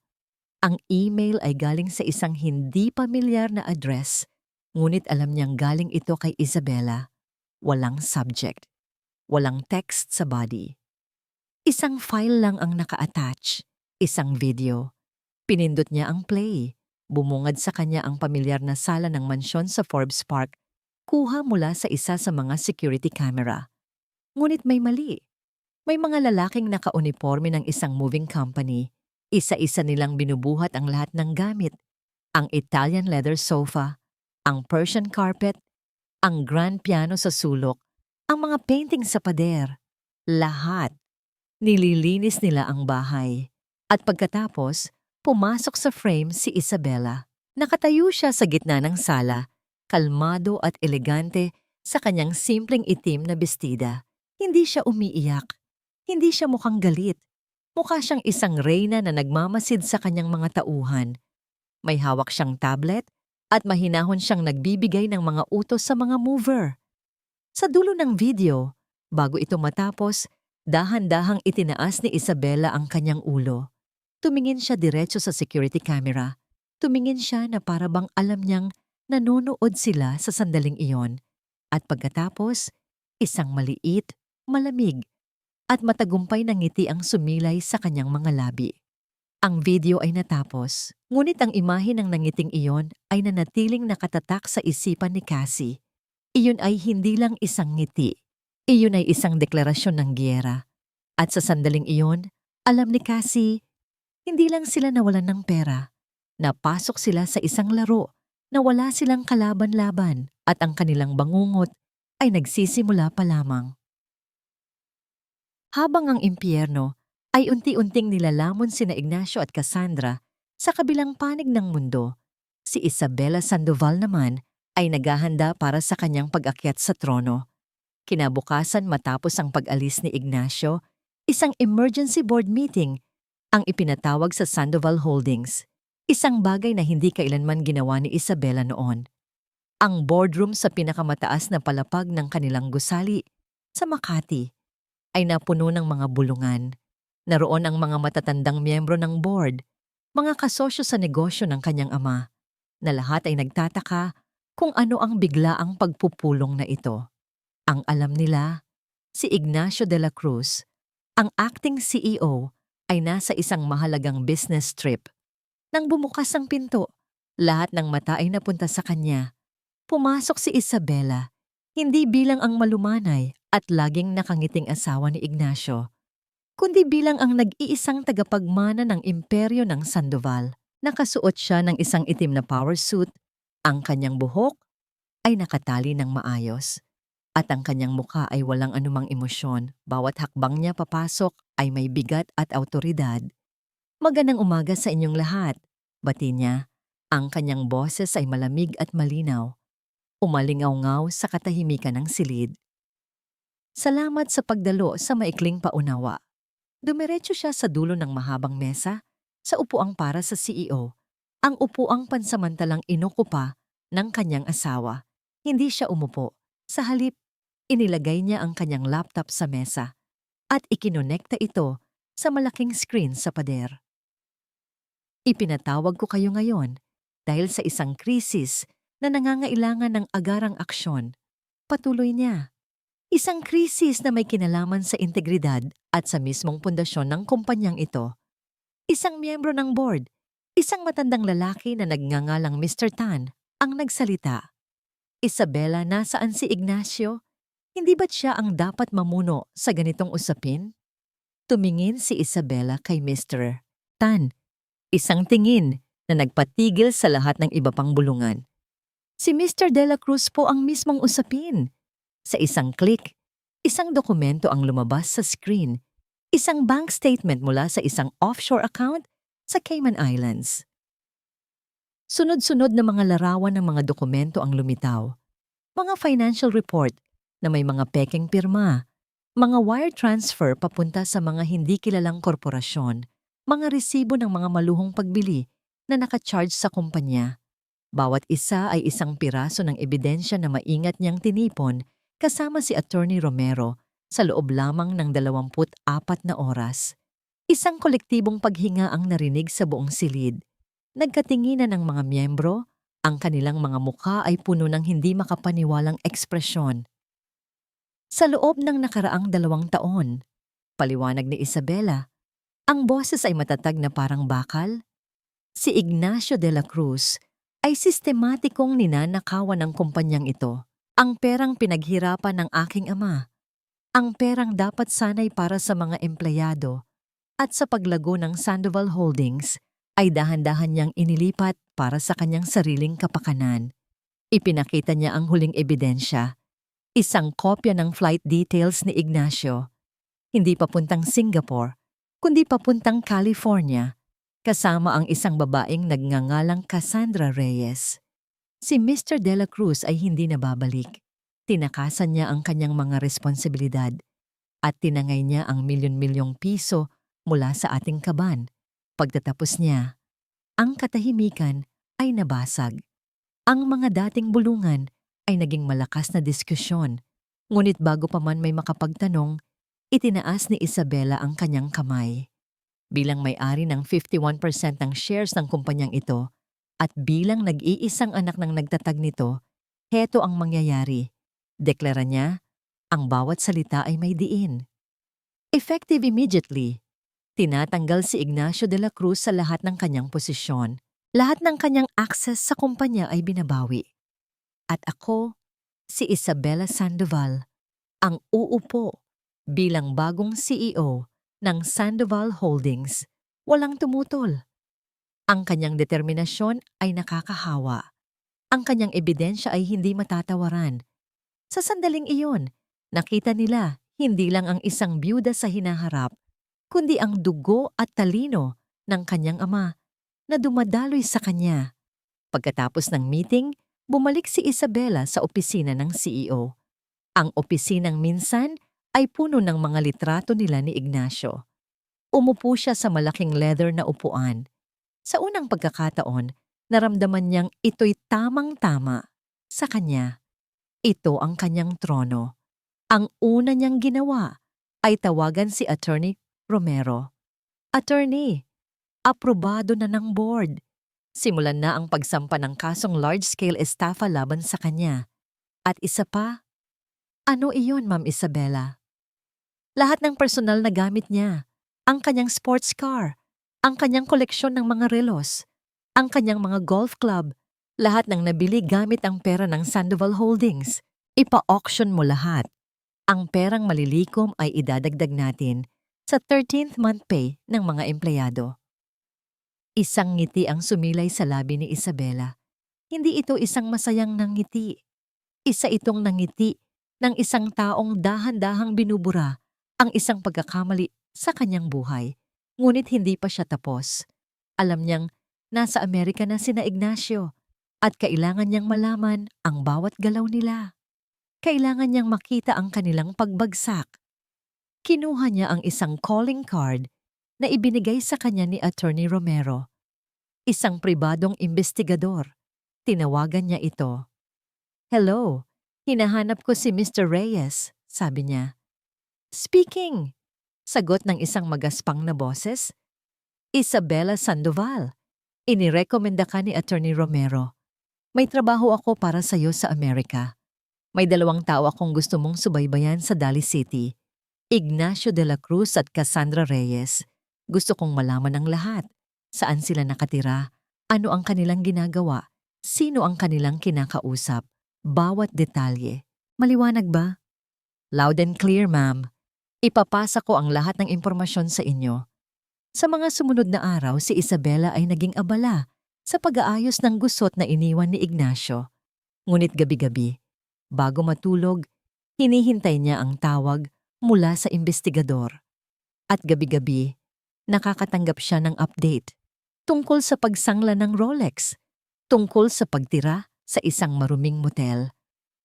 Ang email ay galing sa isang hindi pamilyar na address, ngunit alam niyang galing ito kay Isabela. Walang subject. Walang text sa body. Isang file lang ang naka-attach. Isang video. Pinindot niya ang play. Bumungad sa kanya ang pamilyar na sala ng mansyon sa Forbes Park, kuha mula sa isa sa mga security camera. Ngunit may mali. May mga lalaking naka-uniforme ng isang moving company. Isa-isa nilang binubuhat ang lahat ng gamit. Ang Italian leather sofa, ang Persian carpet, ang grand piano sa sulok, ang mga painting sa pader. Lahat. Nililinis nila ang bahay. At pagkatapos, pumasok sa frame si Isabela. Nakatayo siya sa gitna ng sala, kalmado at elegante sa kanyang simpleng itim na bestida. Hindi siya umiiyak. Hindi siya mukhang galit. Mukha siyang isang reyna na nagmamasid sa kanyang mga tauhan. May hawak siyang tablet at mahinahon siyang nagbibigay ng mga utos sa mga mover. Sa dulo ng video, bago ito matapos, dahan-dahang itinaas ni Isabela ang kanyang ulo. Tumingin siya diretso sa security camera. Tumingin siya na para bang alam niyang nanonood sila sa sandaling iyon. At pagkatapos, isang maliit, malamig, at matagumpay na ngiti ang sumilay sa kanyang mga labi. Ang video ay natapos, ngunit ang imahe ng nangiting iyon ay nanatiling nakatatak sa isipan ni Cassie. Iyon ay hindi lang isang ngiti. Iyon ay isang deklarasyon ng giyera. At sa sandaling iyon, alam ni Cassie, hindi lang sila nawalan ng pera. Napasok sila sa isang laro na wala silang kalaban-laban at ang kanilang bangungot ay nagsisimula pa lamang. Habang ang impyerno ay unti-unting nilalamon sina Ignacio at Cassandra, Sa kabilang panig ng mundo, si Isabela Sandoval naman ay naghahanda para sa kanyang pag-akyat sa trono. Kinabukasan matapos ang pag-alis ni Ignacio, isang emergency board meeting ang ipinatawag sa Sandoval Holdings. Isang bagay na hindi kailanman ginawa ni Isabela noon. Ang boardroom sa pinakamataas na palapag ng kanilang gusali sa Makati ay napuno ng mga bulungan. Naroon ang mga matatandang miyembro ng board, mga kasosyo sa negosyo ng kanyang ama, na lahat ay nagtataka kung ano ang biglaang pagpupulong na ito. Ang alam nila, si Ignacio de la Cruz, ang acting CEO, ay nasa isang mahalagang business trip. Nang bumukas ang pinto, lahat ng mata ay napunta sa kanya. Pumasok si Isabela, hindi bilang ang malumanay at laging nakangiting asawa ni Ignacio, kundi bilang ang nag-iisang tagapagmana ng imperyo ng Sandoval. Nakasuot siya ng isang itim na power suit, ang kanyang buhok ay nakatali ng maayos, at ang kanyang mukha ay walang anumang emosyon. Bawat hakbang niya papasok ay may bigat at awtoridad. Magandang umaga sa inyong lahat, bati niya. Ang kanyang boses ay malamig at malinaw, umalingaw-ngaw sa katahimikan ng silid. Salamat sa pagdalo sa maikling paunawa. Dumiretso siya sa dulo ng mahabang mesa, sa upuang para sa CEO, ang upuang pansamantalang inokupa ng kanyang asawa. Hindi siya umupo. Sa halip, inilagay niya ang kanyang laptop sa mesa at ikinonekta ito sa malaking screen sa pader. Ipinatawag ko kayo ngayon dahil sa isang krisis na nangangailangan ng agarang aksyon. Patuloy niya. Isang krisis na may kinalaman sa integridad at sa mismong pundasyon ng kumpanyang ito. Isang miyembro ng board, isang matandang lalaki na nagngangalang Mr. Tan, ang nagsalita. Isabela, nasaan si Ignacio? Hindi ba't siya ang dapat mamuno sa ganitong usapin? Tumingin si Isabela kay Mr. Tan, isang tingin na nagpatigil sa lahat ng iba pang bulungan. Si Mr. De La Cruz po ang mismong usapin. Sa isang click, isang dokumento ang lumabas sa screen, isang bank statement mula sa isang offshore account sa Cayman Islands. Sunod-sunod na mga larawan ng mga dokumento ang lumitaw. Mga financial report na may mga pekeng pirma, mga wire transfer papunta sa mga hindi kilalang korporasyon, mga resibo ng mga maluhong pagbili na nakacharge sa kumpanya. Bawat isa ay isang piraso ng ebidensya na maingat niyang tinipon kasama si Attorney Romero sa loob lamang ng 24 na oras. Isang kolektibong paghinga ang narinig sa buong silid. Nagkatinginan ng mga miyembro, ang kanilang mga mukha ay puno ng hindi makapaniwalang ekspresyon. Sa loob ng nakaraang 2 taon, paliwanag ni Isabela, ang boses ay matatag na parang bakal. Si Ignacio de la Cruz ay sistematikong ninanakawan ng kumpanyang ito. Ang perang pinaghirapan ng aking ama, ang perang dapat sanay para sa mga empleyado at sa paglago ng Sandoval Holdings ay dahan-dahan niyang inilipat para sa kanyang sariling kapakanan. Ipinakita niya ang huling ebidensya, isang kopya ng flight details ni Ignacio, hindi papuntang Singapore, kundi papuntang California, kasama ang isang babaeng nagngangalang Cassandra Reyes. Si Mr. De La Cruz ay hindi nababalik. Tinakasan niya ang kanyang mga responsibilidad at tinangay niya ang milyon-milyong piso mula sa ating kaban. Pagtatapos niya, ang katahimikan ay nabasag. Ang mga dating bulungan ay naging malakas na diskusyon. Ngunit bago pa man may makapagtanong, itinaas ni Isabela ang kanyang kamay. Bilang may-ari ng 51% ng shares ng kumpanyang ito at bilang nag-iisang anak ng nagtatag nito, heto ang mangyayari. Deklara niya, ang bawat salita ay may diin. Effective immediately, tinatanggal si Ignacio de la Cruz sa lahat ng kanyang posisyon. Lahat ng kanyang access sa kumpanya ay binabawi. At ako, si Isabela Sandoval, ang uupo bilang bagong CEO ng Sandoval Holdings, walang tumutol. Ang kanyang determinasyon ay nakakahawa. Ang kanyang ebidensya ay hindi matatawaran. Sa sandaling iyon, nakita nila hindi lang ang isang byuda sa hinaharap, kundi ang dugo at talino ng kanyang ama na dumadaloy sa kanya. Pagkatapos ng meeting, bumalik si Isabela sa opisina ng CEO. Ang opisinang minsan ay puno ng mga litrato nila ni Ignacio. Umupo siya sa malaking leather na upuan. Sa unang pagkakataon, naramdaman niyang ito'y tamang-tama sa kanya. Ito ang kanyang trono. Ang una niyang ginawa ay tawagan si Attorney Romero. Attorney, aprobado na ng board. Simulan na ang pagsampa ng kasong large-scale estafa laban sa kanya. At isa pa, ano iyon, Ma'am Isabela? Lahat ng personal na gamit niya, ang kanyang sports car, ang kanyang koleksyon ng mga relos, ang kanyang mga golf club, lahat ng nabili gamit ang pera ng Sandoval Holdings. Ipa-auction mo lahat. Ang perang malilikom ay idadagdag natin sa 13th month pay ng mga empleyado. Isang ngiti ang sumilay sa labi ni Isabela. Hindi ito isang masayang nangiti. Isa itong nangiti ng isang taong dahan-dahang binubura ang isang pagkakamali sa kanyang buhay. Ngunit hindi pa siya tapos. Alam niyang nasa Amerika na sina Ignacio at kailangan niyang malaman ang bawat galaw nila. Kailangan niyang makita ang kanilang pagbagsak. Kinuha niya ang isang calling card na ibinigay sa kanya ni Attorney Romero. Isang pribadong investigador. Tinawagan niya ito. Hello, hinahanap ko si Mr. Reyes, sabi niya. Speaking, sagot ng isang magaspang na boses. Isabela Sandoval, inirekomenda ka ni Attorney Romero. May trabaho ako para sa iyo sa Amerika. May 2 tao akong gusto mong subaybayan sa Daly City. Ignacio de la Cruz at Cassandra Reyes. Gusto kong malaman ang lahat. Saan sila nakatira? Ano ang kanilang ginagawa? Sino ang kanilang kinakausap? Bawat detalye. Maliwanag ba? Loud and clear, ma'am. Ipapasa ko ang lahat ng impormasyon sa inyo. Sa mga sumunod na araw, si Isabela ay naging abala sa pag-aayos ng gusot na iniwan ni Ignacio. Ngunit gabi-gabi, bago matulog, hinihintay niya ang tawag mula sa investigador. At gabi-gabi, nakakatanggap siya ng update tungkol sa pagsangla ng Rolex, tungkol sa pagtira sa isang maruming motel,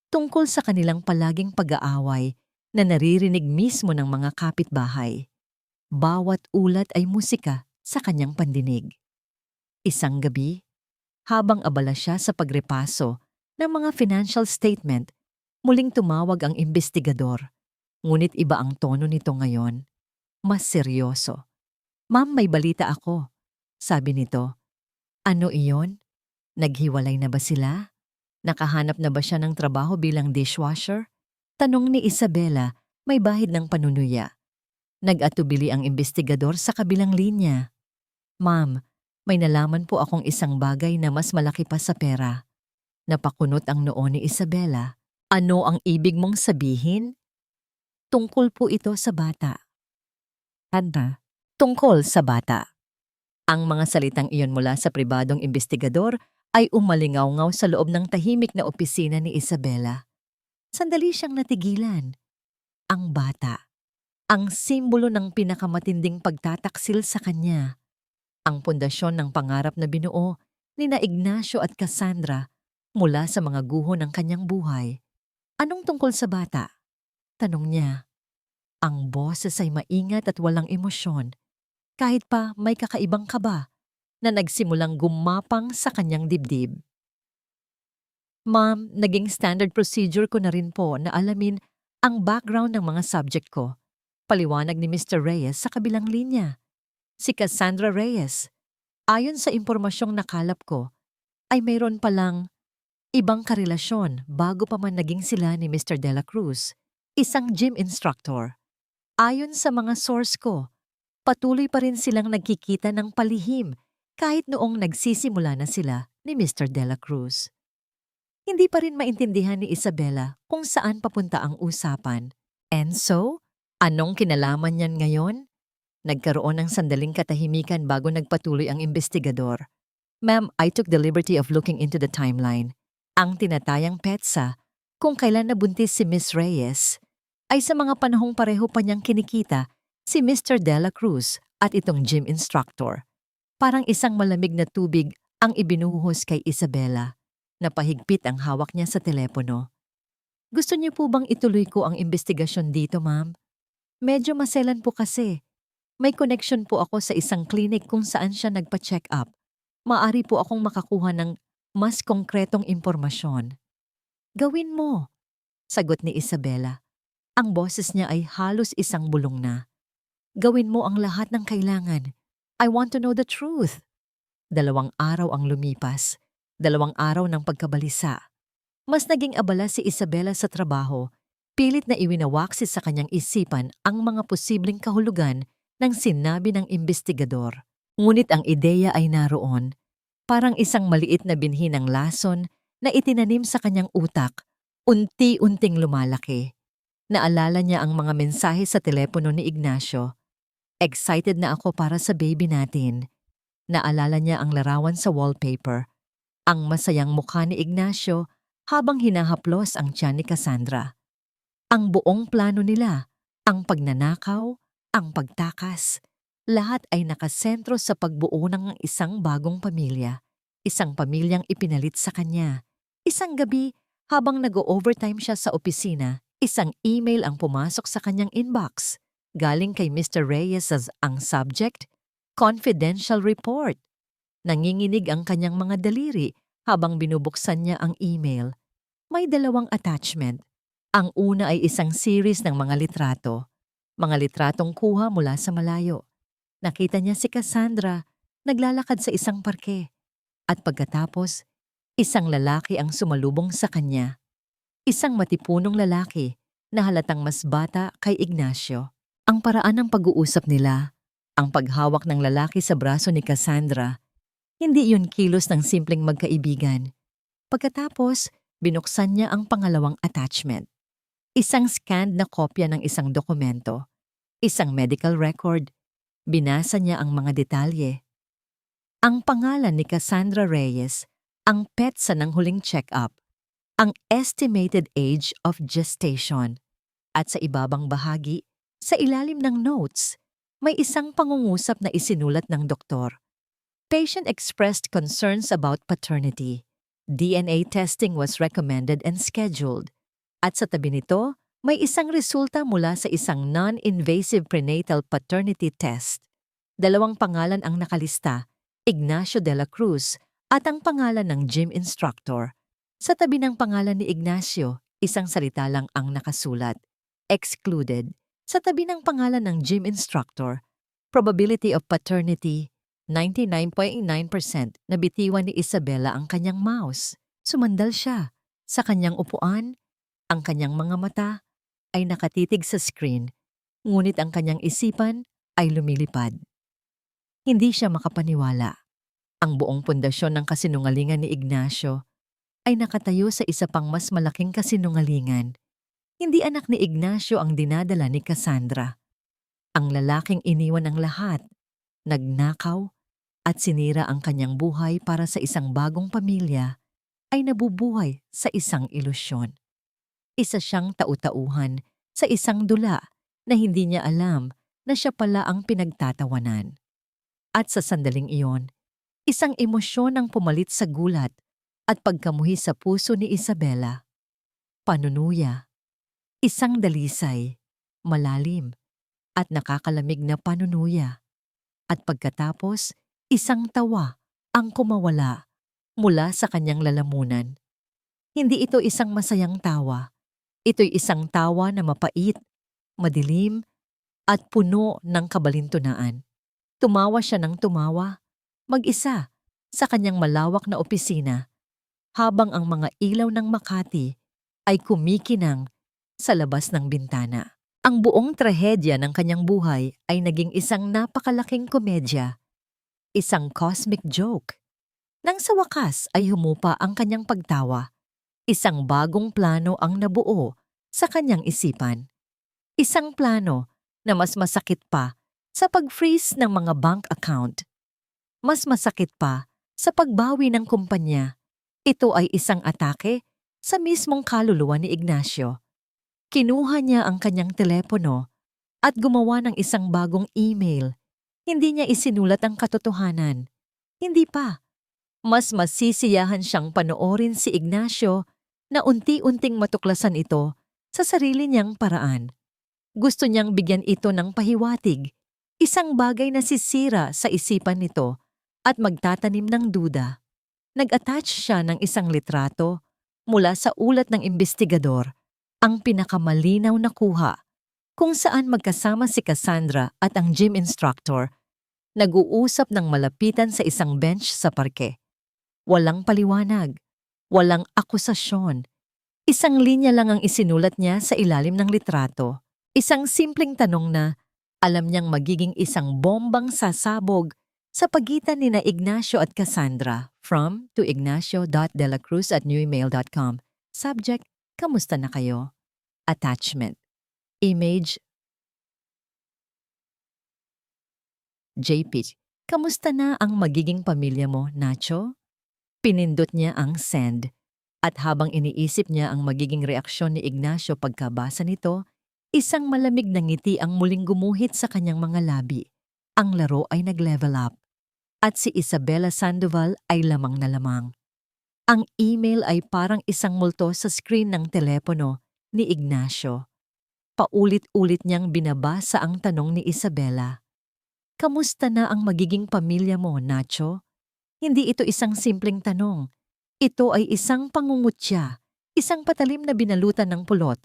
tungkol sa kanilang palaging pag-aaway na naririnig mismo ng mga kapitbahay. Bawat ulat ay musika sa kanyang pandinig. Isang gabi, habang abala siya sa pagrepaso ng mga financial statement, muling tumawag ang investigador. Ngunit iba ang tono nito ngayon. Mas seryoso. Ma'am, may balita ako, sabi nito. Ano iyon? Naghiwalay na ba sila? Nakahanap na ba siya ng trabaho bilang dishwasher? Tanong ni Isabela, may bahid ng panunuya. Nag-atubili ang investigador sa kabilang linya. Ma'am, may nalaman po akong isang bagay na mas malaki pa sa pera. Napakunot ang noo ni Isabela. Ano ang ibig mong sabihin? Tungkol po ito sa bata. Tanda, tungkol sa bata. Ang mga salitang iyon mula sa pribadong investigador ay umalingaw-ngaw sa loob ng tahimik na opisina ni Isabela. Sandali siyang natigilan. Ang bata. Ang simbolo ng pinakamatinding pagtataksil sa kanya. Ang pundasyon ng pangarap na binuo ni na Ignacio at Cassandra mula sa mga guho ng kanyang buhay. Anong tungkol sa bata? Tanong niya. Ang boses ay maingat at walang emosyon, kahit pa may kakaibang kaba na nagsimulang gumapang sa kanyang dibdib. Ma'am, naging standard procedure ko na rin po na alamin ang background ng mga subject ko. Paliwanag ni Mr. Reyes sa kabilang linya. Si Cassandra Reyes, ayon sa impormasyong nakalap ko, ay mayroon palang ibang karelasyon bago pa man naging sila ni Mr. De La Cruz, isang gym instructor. Ayon sa mga source ko, patuloy pa rin silang nagkikita ng palihim kahit noong nagsisimula na sila ni Mr. De La Cruz. Hindi pa rin maintindihan ni Isabela kung saan papunta ang usapan. And so, anong kinalaman niyan ngayon? Nagkaroon ng sandaling katahimikan bago nagpatuloy ang investigador. Ma'am, I took the liberty of looking into the timeline. Ang tinatayang petsa kung kailan nabuntis si Miss Reyes ay sa mga panahong pareho pa niyang kinikita si Mr. De La Cruz at itong gym instructor. Parang isang malamig na tubig ang ibinuhos kay Isabela. Napahigpit ang hawak niya sa telepono. Gusto niyo po bang ituloy ko ang investigasyon dito, ma'am? Medyo maselan po kasi. May connection po ako sa isang clinic kung saan siya nagpa-check up. Maari po akong makakuha ng mas konkretong impormasyon. Gawin mo, sagot ni Isabela. Ang boses niya ay halos isang bulong na. Gawin mo ang lahat ng kailangan. I want to know the truth. 2 araw ang lumipas. 2 araw ng pagkabalisa. Mas naging abala si Isabela sa trabaho. Pilit na iwinawaksi sa kanyang isipan ang mga posibleng kahulugan ng sinabi ng investigador. Ngunit ang ideya ay naroon. Parang isang maliit na binhi ng lason na itinanim sa kanyang utak. Unti-unting lumalaki. Naalala niya ang mga mensahe sa telepono ni Ignacio. Excited na ako para sa baby natin. Naalala niya ang larawan sa wallpaper. Ang masayang mukha ni Ignacio habang hinahaplos ang tiyan ni Cassandra. Ang buong plano nila, ang pagnanakaw, ang pagtakas, lahat ay nakasentro sa pagbuo ng isang bagong pamilya. Isang pamilyang ipinalit sa kanya. Isang gabi, habang nag-overtime siya sa opisina, isang email ang pumasok sa kanyang inbox. Galing kay Mr. Reyes as ang subject, confidential report. Nanginginig ang kanyang mga daliri habang binubuksan niya ang email. May 2 attachment. Ang una ay isang series ng mga litrato. Mga litratong kuha mula sa malayo. Nakita niya si Cassandra, naglalakad sa isang parke. At pagkatapos, isang lalaki ang sumalubong sa kanya. Isang matipunong lalaki na halatang mas bata kay Ignacio. Ang paraan ng pag-uusap nila, ang paghawak ng lalaki sa braso ni Cassandra, hindi yun kilos ng simpleng magkaibigan. Pagkatapos, binuksan niya ang pangalawang attachment. Isang scanned na kopya ng isang dokumento, isang medical record. Binasa niya ang mga detalye. Ang pangalan ni Cassandra Reyes, ang petsa ng huling check-up, ang estimated age of gestation. At sa ibabang bahagi, sa ilalim ng notes, may isang pangungusap na isinulat ng doktor. Patient expressed concerns about paternity. DNA testing was recommended and scheduled. At sa tabi nito, may isang resulta mula sa isang non-invasive prenatal paternity test. 2 pangalan ang nakalista, Ignacio de la Cruz at ang pangalan ng gym instructor. Sa tabi ng pangalan ni Ignacio, isang salita lang ang nakasulat, excluded. Sa tabi ng pangalan ng gym instructor, probability of paternity, 99.9%. Nabitiwan ni Isabela ang kanyang mouse. Sumandal siya. Sa kanyang upuan, ang kanyang mga mata ay nakatitig sa screen, ngunit ang kanyang isipan ay lumilipad. Hindi siya makapaniwala. Ang buong pundasyon ng kasinungalingan ni Ignacio ay nakatayo sa isa pang mas malaking kasinungalingan. Hindi anak ni Ignacio ang dinadala ni Cassandra. Ang lalaking iniwan ng lahat, nagnakaw, at sinira ang kanyang buhay para sa isang bagong pamilya, ay nabubuhay sa isang ilusyon. Isa siyang tau-tauhan sa isang dula na hindi niya alam na siya pala ang pinagtatawanan. At sa sandaling iyon, isang emosyon ang pumalit sa gulat at pagkamuhi sa puso ni Isabela. Panunuya. Isang dalisay, malalim, at nakakalamig na panunuya. At pagkatapos, isang tawa ang kumawala mula sa kanyang lalamunan. Hindi ito isang masayang tawa. Ito'y isang tawa na mapait, madilim, at puno ng kabalintunaan. Tumawa siya ng tumawa, mag-isa, sa kanyang malawak na opisina, habang ang mga ilaw ng Makati ay kumikinang sa labas ng bintana. Ang buong trahedya ng kanyang buhay ay naging isang napakalaking komedya, isang cosmic joke. Nang sa wakas ay humupa ang kanyang pagtawa, isang bagong plano ang nabuo sa kanyang isipan. Isang plano na mas masakit pa sa pag-freeze ng mga bank account. Mas masakit pa sa pagbawi ng kumpanya. Ito ay isang atake sa mismong kaluluwa ni Ignacio. Kinuha niya ang kanyang telepono at gumawa ng isang bagong email, Hindi niya isinulat ang katotohanan. Hindi pa. Mas masisiyahan siyang panoorin si Ignacio na unti-unting matuklasan ito sa sarili niyang paraan. Gusto niyang bigyan ito ng pahiwatig, isang bagay na sisira sa isipan nito at magtatanim ng duda. Nag-attach siya ng isang litrato mula sa ulat ng imbestigador, ang pinakamalinaw na kuha, kung saan magkasama si Cassandra at ang gym instructor, nag-uusap ng malapitan sa isang bench sa parke. Walang paliwanag, walang akusasyon. Isang linya lang ang isinulat niya sa ilalim ng litrato. Isang simpleng tanong na alam niyang magiging isang bombang sasabog sa pagitan ni na Ignacio at Cassandra. From to ignacio.delacruz@newemail.com. Subject, kamusta na kayo? Attachment. Image, JP. Kamusta na ang magiging pamilya mo, Nacho? Pinindot niya ang send. At habang iniisip niya ang magiging reaksyon ni Ignacio pagkabasa nito, isang malamig na ngiti ang muling gumuhit sa kanyang mga labi. Ang laro ay nag-level up. At si Isabela Sandoval ay lamang na lamang. Ang email ay parang isang multo sa screen ng telepono ni Ignacio. Paulit-ulit niyang binabasa ang tanong ni Isabela. Kamusta na ang magiging pamilya mo, Nacho? Hindi ito isang simpleng tanong. Ito ay isang pangungutya, isang patalim na binalutan ng pulot.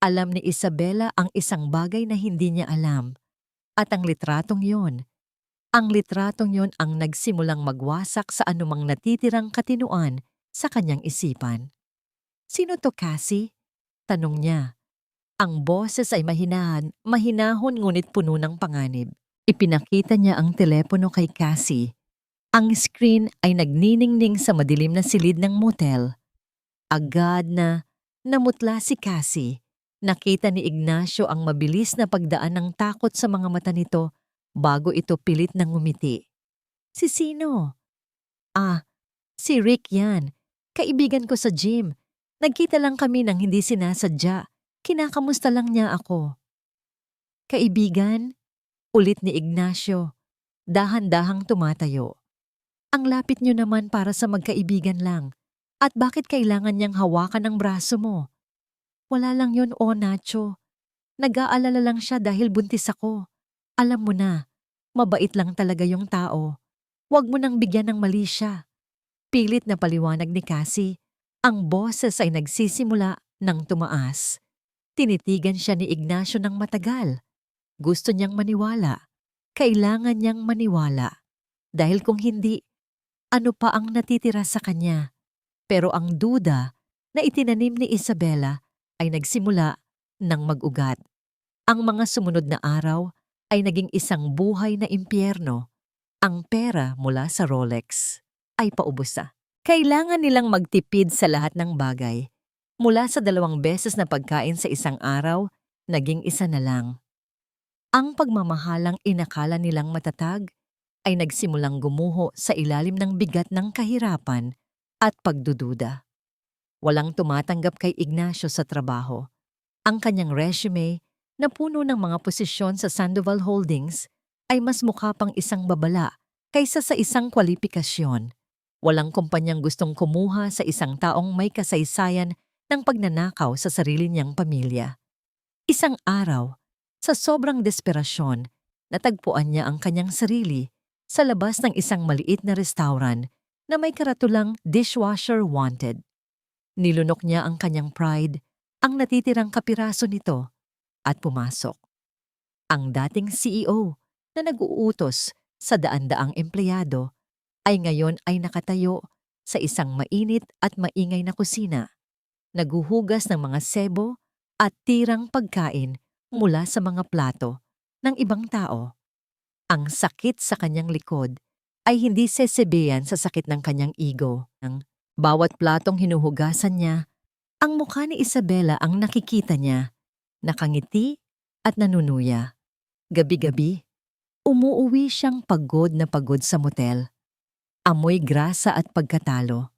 Alam ni Isabela ang isang bagay na hindi niya alam. At ang litratong yon ang nagsimulang magwasak sa anumang natitirang katinuan sa kanyang isipan. Sino to, Cassie? Tanong niya. Ang boses ay mahinahon ngunit puno ng panganib. Ipinakita niya ang telepono kay Cassie. Ang screen ay nagniningning sa madilim na silid ng motel. Agad na namutla si Cassie. Nakita ni Ignacio ang mabilis na pagdaan ng takot sa mga mata nito bago ito pilit na ngumiti. Si sino? Si Rick yan. Kaibigan ko sa gym. Nagkita lang kami nang hindi sinasadya. Kinakamusta lang niya ako. Kaibigan? Ulit ni Ignacio. Dahan-dahang tumatayo. Ang lapit niyo naman para sa magkaibigan lang. At bakit kailangan niyang hawakan ang braso mo? Wala lang yun, Nacho. Nag-aalala lang siya dahil buntis ako. Alam mo na, mabait lang talaga yung tao. Huwag mo nang bigyan ng mali siya. Pilit na paliwanag ni Cassie. Ang boses ay nagsisimula ng tumaas. Tinitigan siya ni Ignacio ng matagal. Gusto niyang maniwala. Kailangan niyang maniwala. Dahil kung hindi, ano pa ang natitira sa kanya? Pero ang duda na itinanim ni Isabela ay nagsimula ng mag-ugat. Ang mga sumunod na araw ay naging isang buhay na impyerno. Ang pera mula sa Rolex ay paubos na. Kailangan nilang magtipid sa lahat ng bagay. Mula sa 2 beses na pagkain sa isang araw, naging 1 na lang. Ang pagmamahalang inakala nilang matatag ay nagsimulang gumuho sa ilalim ng bigat ng kahirapan at pagdududa. Walang tumatanggap kay Ignacio sa trabaho. Ang kanyang resume na puno ng mga posisyon sa Sandoval Holdings ay mas mukha pang isang babala kaysa sa isang kwalifikasyon. Walang kumpanyang gustong kumuha sa isang taong may kasaysayan ng pagnanakaw sa sarili niyang pamilya. Isang araw, sa sobrang desperasyon, natagpuan niya ang kanyang sarili sa labas ng isang maliit na restaurant na may karatulang dishwasher wanted. Nilunok niya ang kanyang pride, ang natitirang kapiraso nito, at pumasok. Ang dating CEO na nag-uutos sa daan-daang empleyado ay ngayon ay nakatayo sa isang mainit at maingay na kusina, naghuhugas ng mga sebo at tirang pagkain mula sa mga plato ng ibang tao. Ang sakit sa kanyang likod ay hindi sesebeyan sa sakit ng kanyang ego. Ang bawat platong hinuhugasan niya, ang mukha ni Isabela ang nakikita niya, nakangiti at nanunuya. Gabi-gabi, umuuwi siyang pagod na pagod sa motel. Amoy grasa at pagkatalo.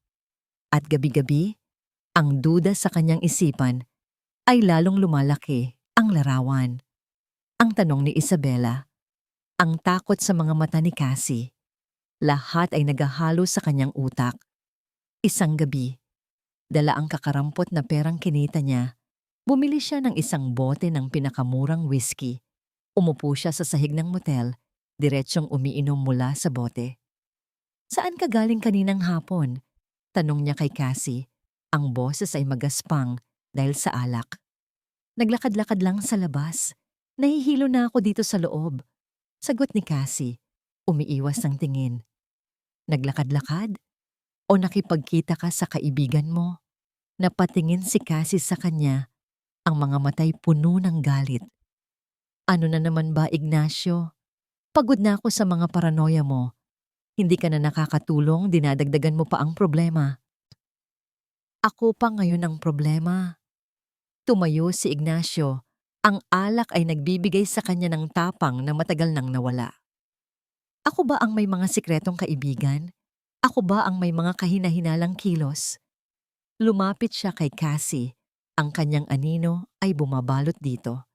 At gabi-gabi, ang duda sa kanyang isipan ay lalong lumalaki ang larawan. Ang tanong ni Isabela, Ang takot sa mga mata ni Cassie. Lahat ay naghahalo sa kanyang utak. Isang gabi, dala ang kakarampot na perang kinita niya. Bumili siya ng isang bote ng pinakamurang whiskey. Umupo siya sa sahig ng motel, diretsyong umiinom mula sa bote. Saan ka galing kaninang hapon? Tanong niya kay Cassie. Ang boses ay magaspang dahil sa alak. Naglakad-lakad lang sa labas. Nahihilo na ako dito sa loob. Sagot ni Cassie, umiiwas ng tingin. Naglakad-lakad? O nakipagkita ka sa kaibigan mo? Napatingin si Cassie sa kanya, ang mga matay puno ng galit. Ano na naman ba, Ignacio? Pagod na ako sa mga paranoia mo. Hindi ka na nakakatulong, dinadagdagan mo pa ang problema. Ako pa ngayon ang problema. Tumayo si Ignacio. Ang alak ay nagbibigay sa kanya ng tapang na matagal nang nawala. Ako ba ang may mga sikretong kaibigan? Ako ba ang may mga kahina-hinalang kilos? Lumapit siya kay Cassie. Ang kanyang anino ay bumabalot dito.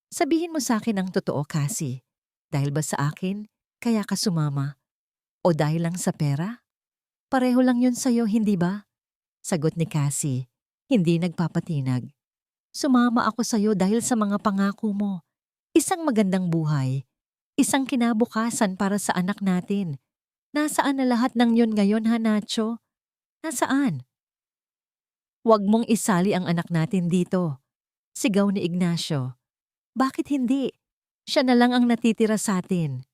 Sabihin mo sa akin ang totoo, Cassie. Dahil ba sa akin, kaya ka sumama? O dahil lang sa pera? Pareho lang yun sa'yo, hindi ba? Sagot ni Cassie, hindi nagpapatinag. Sumama ako sa'yo dahil sa mga pangako mo. Isang magandang buhay. Isang kinabukasan para sa anak natin. Nasaan na lahat ng yun ngayon, ha, Nacho? Nasaan? Huwag mong isali ang anak natin dito. Sigaw ni Ignacio. Bakit hindi? Siya na lang ang natitira sa atin.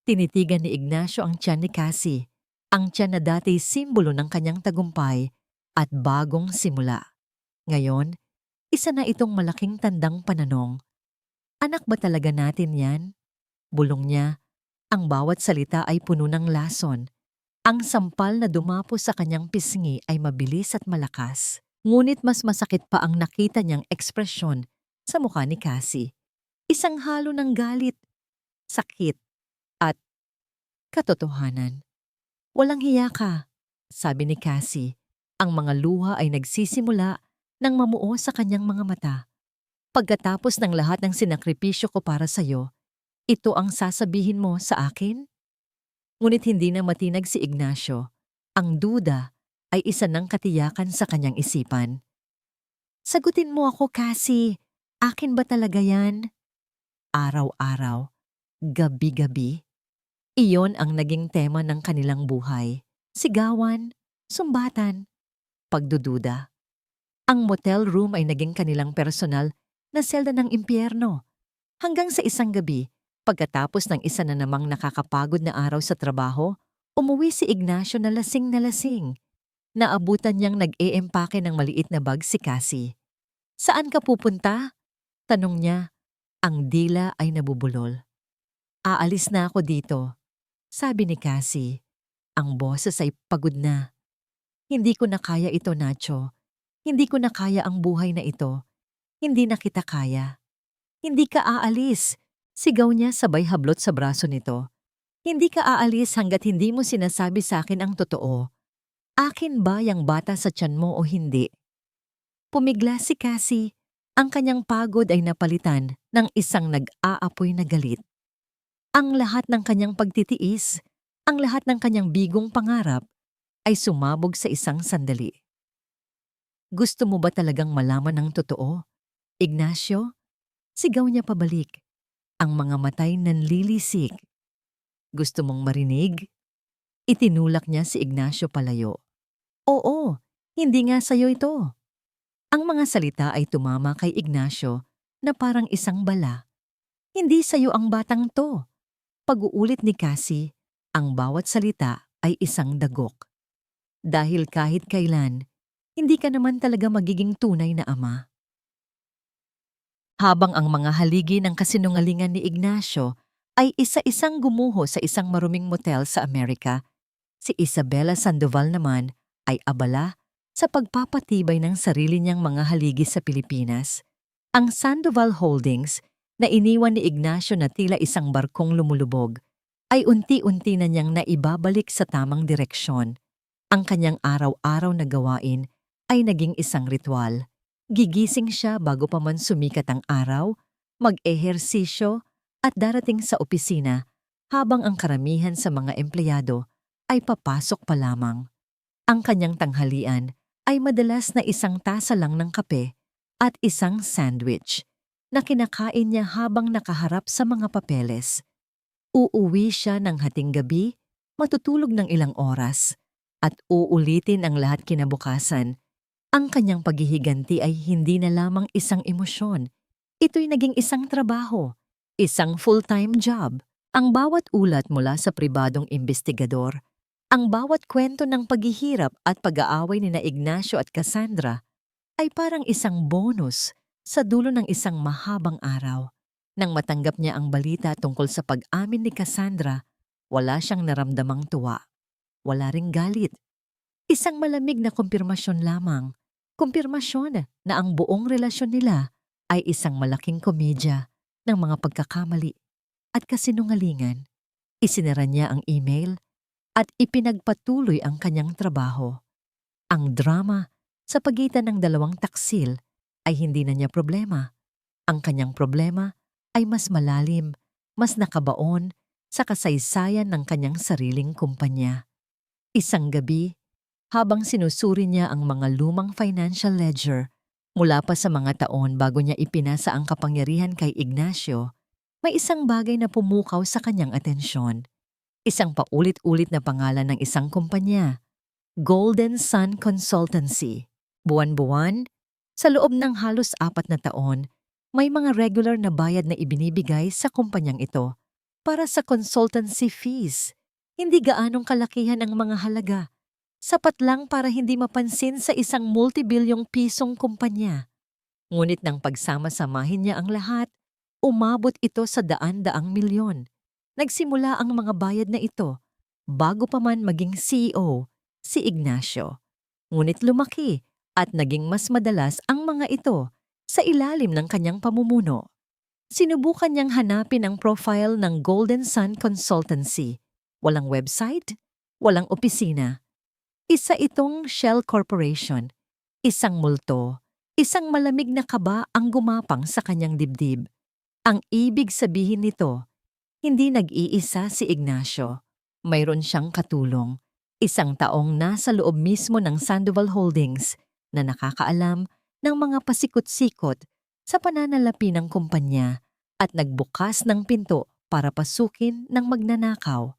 Tinitigan ni Ignacio ang tiyan ni Cassie, ang tiyan na dati simbolo ng kanyang tagumpay at bagong simula. Ngayon, isa na itong malaking tandang pananong. Anak ba talaga natin yan? Bulong niya, ang bawat salita ay puno ng lason. Ang sampal na dumapo sa kanyang pisngi ay mabilis at malakas. Ngunit mas masakit pa ang nakita niyang ekspresyon sa mukha ni Cassie. Isang halo ng galit, sakit, at katotohanan. Walang hiya ka, sabi ni Cassie. Ang mga luha ay nagsisimula nang mamuo sa kanyang mga mata. Pagkatapos ng lahat ng sinakripisyo ko para sa'yo, ito ang sasabihin mo sa akin? Ngunit hindi na matinag si Ignacio. Ang duda ay isa ng katiyakan sa kanyang isipan. Sagutin mo ako, Cassie. Akin ba talaga yan? Araw-araw, gabi-gabi. Iyon ang naging tema ng kanilang buhay. Sigawan, sumbatan, pagdududa. Ang motel room ay naging kanilang personal na selda ng impyerno. Hanggang sa isang gabi, pagkatapos ng isa na namang nakakapagod na araw sa trabaho, umuwi si Ignacio na lasing na lasing. Naabutan niyang nag-eempake ng maliit na bag si Cassie. Saan ka pupunta? Tanong niya. Ang dila ay nabubulol. Aalis na ako dito, sabi ni Cassie. Ang boses ay pagod na. Hindi ko na kaya ito, Nacho. Hindi ko na kaya ang buhay na ito. Hindi na kita kaya. Hindi ka aalis, sigaw niya sabay hablot sa braso nito. Hindi ka aalis hanggat hindi mo sinasabi sa akin ang totoo. Akin ba yung bata sa tiyan mo o hindi? Pumigla si Cassie. Ang kanyang pagod ay napalitan ng isang nag-aapoy na galit. Ang lahat ng kanyang pagtitiis, ang lahat ng kanyang bigong pangarap ay sumabog sa isang sandali. Gusto mo ba talagang malaman ang totoo? Ignacio? Sigaw niya pabalik. Ang mga matay nanlilisik. Gusto mong marinig? Itinulak niya si Ignacio palayo. Oo, hindi nga sa'yo ito. Ang mga salita ay tumama kay Ignacio na parang isang bala. Hindi sa'yo ang batang to. Pag-uulit ni Cassie, ang bawat salita ay isang dagok. Dahil kahit kailan, hindi ka naman talaga magiging tunay na ama. Habang ang mga haligi ng kasinungalingan ni Ignacio ay isa-isang gumuho sa isang maruming motel sa Amerika, si Isabela Sandoval naman ay abala sa pagpapatibay ng sarili niyang mga haligi sa Pilipinas. Ang Sandoval Holdings na iniwan ni Ignacio na tila isang barkong lumulubog ay unti-unti na niyang naibabalik sa tamang direksyon. Ang kanyang araw-araw na gawain ay naging isang ritual. Gigising siya bago pa man sumikat ang araw, mag-ehersisyo at darating sa opisina habang ang karamihan sa mga empleyado ay papasok pa lamang. Ang kanyang tanghalian ay madalas na isang tasa lang ng kape at isang sandwich na kinakain niya habang nakaharap sa mga papeles. Uuwi siya ng hating gabi, matutulog ng ilang oras, at uulitin ang lahat kinabukasan. Ang kanyang paghihiganti ay hindi na lamang isang emosyon. Ito'y naging isang trabaho, isang full-time job. Ang bawat ulat mula sa pribadong investigador, ang bawat kwento ng paghihirap at pag-aaway ni Ignacio at Cassandra ay parang isang bonus sa dulo ng isang mahabang araw. Nang matanggap niya ang balita tungkol sa pag-amin ni Cassandra, wala siyang naramdamang tuwa. Wala ring galit. Isang malamig na kumpirmasyon lamang. Kumpirmasyon na ang buong relasyon nila ay isang malaking komedya ng mga pagkakamali at kasinungalingan. Isinara niya ang email at ipinagpatuloy ang kanyang trabaho. Ang drama sa pagitan ng dalawang taksil ay hindi na niya problema. Ang kanyang problema ay mas malalim, mas nakabaon sa kasaysayan ng kanyang sariling kumpanya. Isang gabi, habang sinusuri niya ang mga lumang financial ledger mula pa sa mga taon bago niya ipinasa ang kapangyarihan kay Ignacio, may isang bagay na pumukaw sa kanyang atensyon. Isang paulit-ulit na pangalan ng isang kumpanya, Golden Sun Consultancy. Buwan-buwan, sa loob ng halos 4 na taon, may mga regular na bayad na ibinibigay sa kumpanyang ito para sa consultancy fees. Hindi gaanong kalakihan ang mga halaga. Sapat lang para hindi mapansin sa isang multibilyong pisong kumpanya. Ngunit nang pagsama-samahin niya ang lahat, umabot ito sa daan-daang milyon. Nagsimula ang mga bayad na ito bago pa man maging CEO si Ignacio. Ngunit lumaki at naging mas madalas ang mga ito sa ilalim ng kanyang pamumuno. Sinubukan niyang hanapin ang profile ng Golden Sun Consultancy. Walang website, walang opisina. Isa itong shell corporation, isang multo, isang malamig na kaba ang gumapang sa kanyang dibdib. Ang ibig sabihin nito, hindi nag-iisa si Ignacio. Mayroon siyang katulong, isang taong nasa loob mismo ng Sandoval Holdings na nakakaalam ng mga pasikot-sikot sa pananalapi ng kumpanya at nagbukas ng pinto para pasukin ng magnanakaw.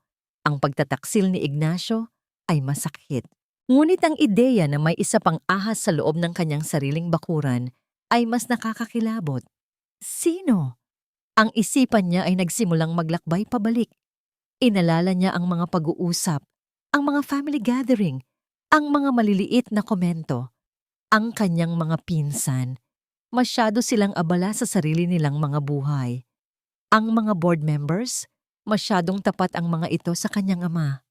Ang pagtataksil ni Ignacio ay masakit. Ngunit ang ideya na may isa pang ahas sa loob ng kanyang sariling bakuran ay mas nakakakilabot. Sino? Ang isipan niya ay nagsimulang maglakbay pabalik. Inalala niya ang mga pag-uusap, ang mga family gathering, ang mga maliliit na komento, ang kanyang mga pinsan. Masyado silang abala sa sarili nilang mga buhay. Ang mga board members, masyadong tapat ang mga ito sa kanyang ama.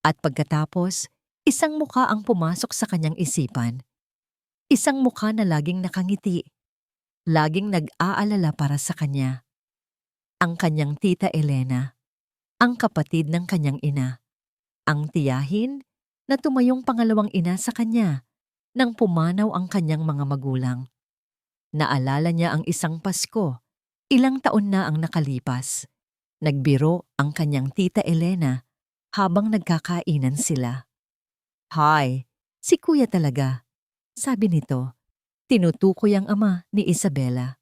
At pagkatapos, isang mukha ang pumasok sa kanyang isipan. Isang mukha na laging nakangiti, laging nag-aalala para sa kanya. Ang kanyang tita Elena, ang kapatid ng kanyang ina, ang tiyahin na tumayong pangalawang ina sa kanya nang pumanaw ang kanyang mga magulang. Naalala niya ang isang Pasko, ilang taon na ang nakalipas. Nagbiro ang kanyang tita Elena habang nagkakainan sila. "Hi, si Kuya talaga," sabi nito. Tinutukoy ang ama ni Isabela.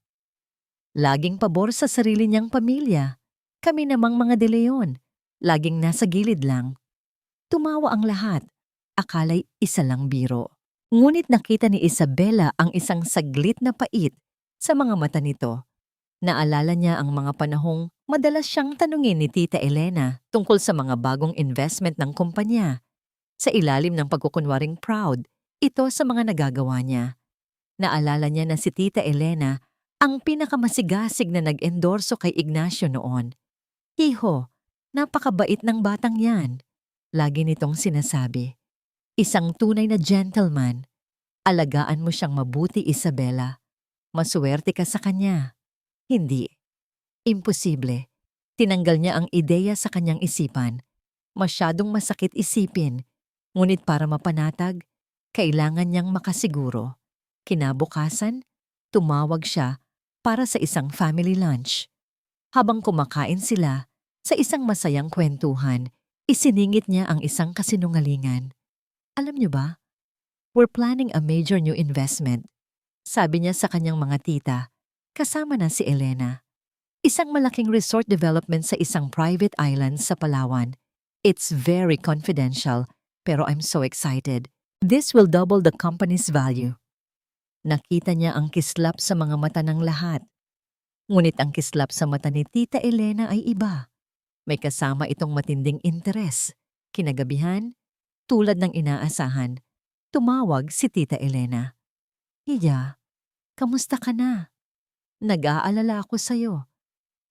Laging pabor sa sarili niyang pamilya. Kami namang mga De Leon, laging nasa gilid lang. Tumawa ang lahat. Akala'y isa lang biro. Ngunit nakita ni Isabela ang isang saglit na pait sa mga mata nito. Naalala niya ang mga panahong madalas siyang tanungin ni Tita Elena tungkol sa mga bagong investment ng kumpanya. Sa ilalim ng pagkukunwaring proud, ito sa mga nagagawa niya. Naalala niya na si Tita Elena ang pinakamasigasig na nag-endorso kay Ignacio noon. "Hiho, napakabait ng batang yan," lagi nitong sinasabi. "Isang tunay na gentleman. Alagaan mo siyang mabuti, Isabela. Masuwerte ka sa kanya." Hindi. Imposible. Tinanggal niya ang ideya sa kanyang isipan. Masyadong masakit isipin. Ngunit para mapanatag, kailangan niyang makasiguro. Kinabukasan, tumawag siya para sa isang family lunch. Habang kumakain sila, sa isang masayang kwentuhan, isiningit niya ang isang kasinungalingan. Alam niyo ba, we're planning a major new investment, sabi niya sa kanyang mga tita, kasama na si Elena. Isang malaking resort development sa isang private island sa Palawan. It's very confidential, pero I'm so excited. This will double the company's value. Nakita niya ang kislap sa mga mata ng lahat. Ngunit ang kislap sa mata ni Tita Elena ay iba. May kasama itong matinding interes. Kinagabihan, tulad ng inaasahan, tumawag si Tita Elena. Hiya, kamusta ka na? Nag-aalala ako sa'yo.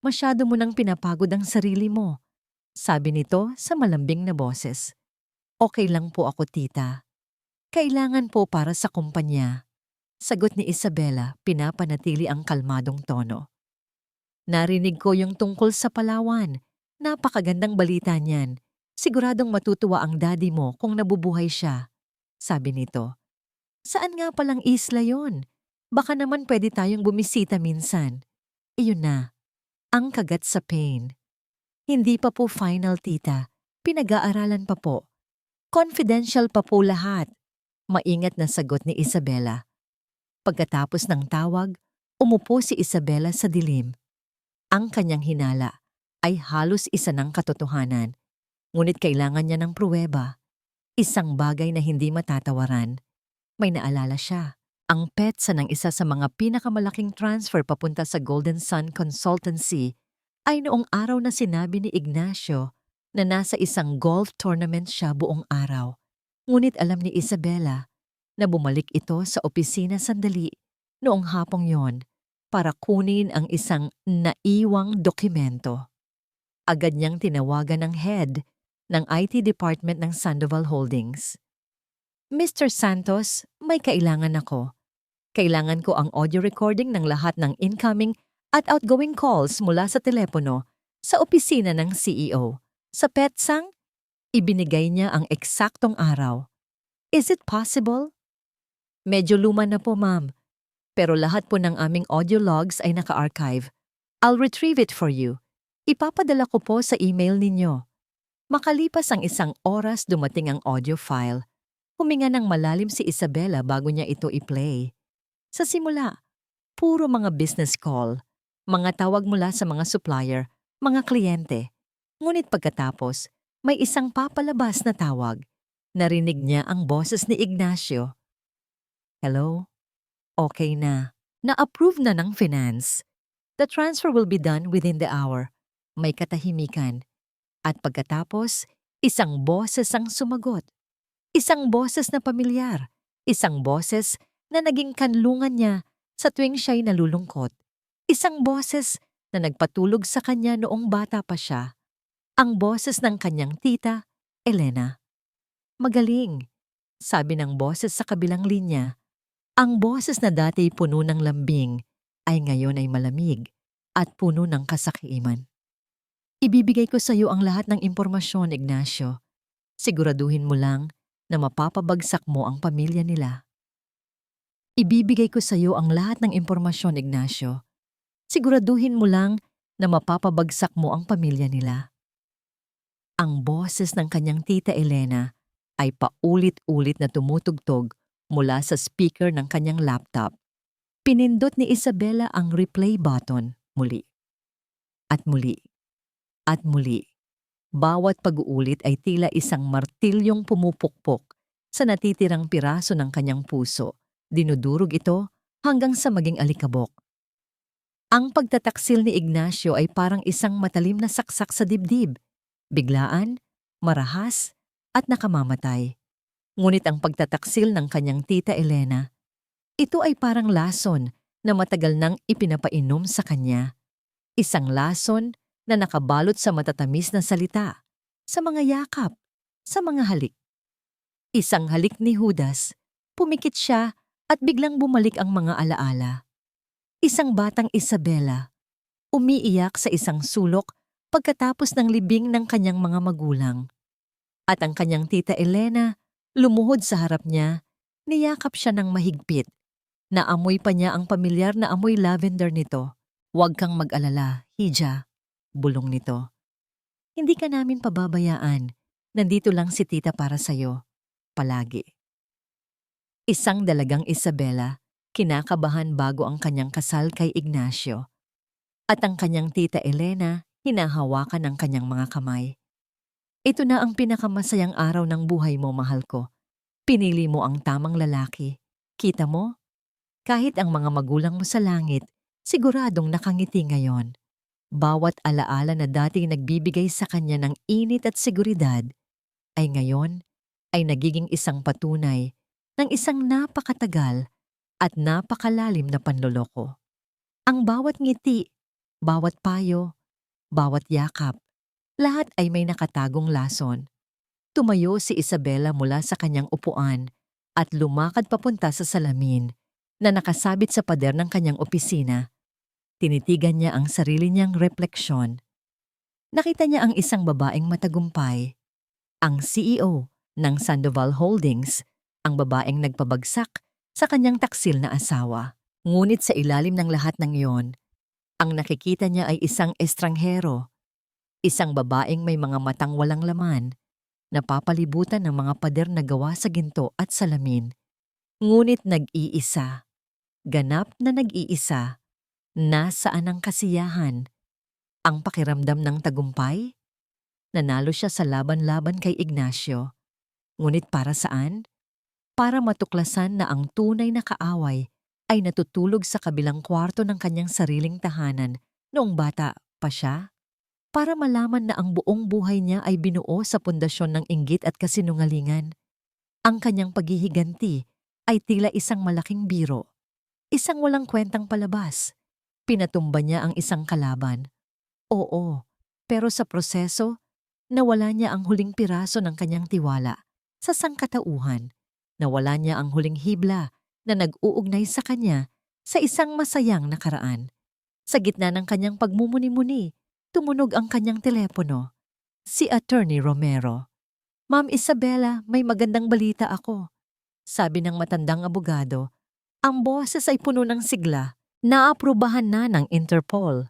Masyado mo nang pinapagod ang sarili mo, sabi nito sa malambing na boses. Okay lang po ako, tita. Kailangan po para sa kumpanya. Sagot ni Isabela, pinapanatili ang kalmadong tono. Narinig ko yung tungkol sa Palawan. Napakagandang balita niyan. Siguradong matutuwa ang daddy mo kung nabubuhay siya, sabi nito. Saan nga palang isla yon? Baka naman pwede tayong bumisita minsan. Iyon na. Ang kagat sa pain. Hindi pa po final, tita. Pinag-aaralan pa po. Confidential pa po lahat. Maingat na sagot ni Isabela. Pagkatapos ng tawag, umupo si Isabela sa dilim. Ang kanyang hinala ay halos isa ng katotohanan. Ngunit kailangan niya ng pruweba. Isang bagay na hindi matatawaran. May naalala siya. Ang petsa ng isa sa mga pinakamalaking transfer papunta sa Golden Sun Consultancy ay noong araw na sinabi ni Ignacio na nasa isang golf tournament siya buong araw. Ngunit alam ni Isabela na bumalik ito sa opisina sandali noong hapong yon para kunin ang isang naiwang dokumento. Agad niyang tinawagan ng head ng IT department ng Sandoval Holdings. Mr. Santos, may kailangan ako. Kailangan ko ang audio recording ng lahat ng incoming at outgoing calls mula sa telepono sa opisina ng CEO. Sa petsang, ibinigay niya ang eksaktong araw. Is it possible? Medyo luma na po, ma'am. Pero lahat po ng aming audio logs ay naka-archive. I'll retrieve it for you. Ipapadala ko po sa email ninyo. Makalipas ang isang oras dumating ang audio file. Huminga ng malalim si Isabela bago niya ito i-play. Sa simula, puro mga business call, mga tawag mula sa mga supplier, mga kliyente. Ngunit pagkatapos, may isang papalabas na tawag. Narinig niya ang boses ni Ignacio. Hello? Okay na. Na-approve na ng finance. The transfer will be done within the hour. May katahimikan. At pagkatapos, isang boses ang sumagot. Isang boses na pamilyar. Isang boses na naging kanlungan niya sa tuwing siya'y nalulungkot. Isang boses na nagpatulog sa kanya noong bata pa siya. Ang boses ng kanyang tita, Elena. Magaling, sabi ng boses sa kabilang linya. Ang boses na dati puno ng lambing ay ngayon ay malamig at puno ng kasakiman. Ibibigay ko sa iyo ang lahat ng impormasyon, Ignacio. Siguraduhin mo lang na mapapabagsak mo ang pamilya nila. Ibibigay ko sa iyo ang lahat ng impormasyon, Ignacio. Siguraduhin mo lang na mapapabagsak mo ang pamilya nila. Ang boses ng kanyang tita Elena ay paulit-ulit na tumutugtog mula sa speaker ng kanyang laptop. Pinindot ni Isabela ang replay button muli. At muli. At muli. Bawat pag-uulit ay tila isang martilyong pumupukpok sa natitirang piraso ng kanyang puso. Dinudurog ito hanggang sa maging alikabok. Ang pagtataksil ni Ignacio ay parang isang matalim na saksak sa dibdib. Biglaan, marahas, at nakamamatay. Ngunit ang pagtataksil ng kanyang tita Elena, ito ay parang lason na matagal nang ipinapainom sa kanya. Isang lason na nakabalot sa matatamis na salita, sa mga yakap, sa mga halik. Isang halik ni Judas, pumikit siya at biglang bumalik ang mga alaala. Isang batang Isabela, umiiyak sa isang sulok pagkatapos ng libing ng kanyang mga magulang. At ang kanyang tita Elena, lumuhod sa harap niya, niyakap siya ng mahigpit. Naamoy pa niya ang pamilyar na amoy lavender nito. Huwag kang mag-alala, Hija. bulong nito. Hindi ka namin pababayaan. Nandito lang si tita para sa'yo. Palagi. Isang dalagang Isabela, kinakabahan bago ang kanyang kasal kay Ignacio. At ang kanyang tita Elena, hinahawakan ang kanyang mga kamay. Ito na ang pinakamasayang araw ng buhay mo, mahal ko. Pinili mo ang tamang lalaki. Kita mo? Kahit ang mga magulang mo sa langit, siguradong nakangiti ngayon. Bawat alaala na dating nagbibigay sa kanya ng init at seguridad, ay ngayon ay nagiging isang patunay ng isang napakatagal at napakalalim na panloloko. Ang bawat ngiti, bawat payo, bawat yakap, lahat ay may nakatagong lason. Tumayo si Isabela mula sa kanyang upuan at lumakad papunta sa salamin na nakasabit sa pader ng kanyang opisina. Tinitigan niya ang sarili niyang refleksyon. Nakita niya ang isang babaeng matagumpay, ang CEO ng Sandoval Holdings, ang babaeng nagpabagsak sa kanyang taksil na asawa. Ngunit sa ilalim ng lahat ng iyon, ang nakikita niya ay isang estranghero, isang babaeng may mga matang walang laman, napapalibutan ng mga pader na gawa sa ginto at salamin. Ngunit nag-iisa, ganap na nag-iisa. Nasaan ang kasiyahan? Ang pakiramdam ng tagumpay? Nanalo siya sa laban-laban kay Ignacio. Ngunit para saan? Para matuklasan na ang tunay na kaaway ay natutulog sa kabilang kwarto ng kanyang sariling tahanan noong bata pa siya. Para malaman na ang buong buhay niya ay binuo sa pundasyon ng inggit at kasinungalingan. Ang kanyang paghihiganti ay tila isang malaking biro, isang walang kwentang palabas. Pinatumba niya ang isang kalaban. Oo, pero sa proseso, nawala niya ang huling piraso ng kanyang tiwala sa sangkatauhan. Nawala niya ang huling hibla na nag-uugnay sa kanya sa isang masayang nakaraan. Sa gitna ng kanyang pagmumuni-muni, tumunog ang kanyang telepono. Si Attorney Romero. Ma'am Isabela, may magandang balita ako. Sabi ng matandang abogado, ang boses ay puno ng sigla. Naaprubahan na ng Interpol.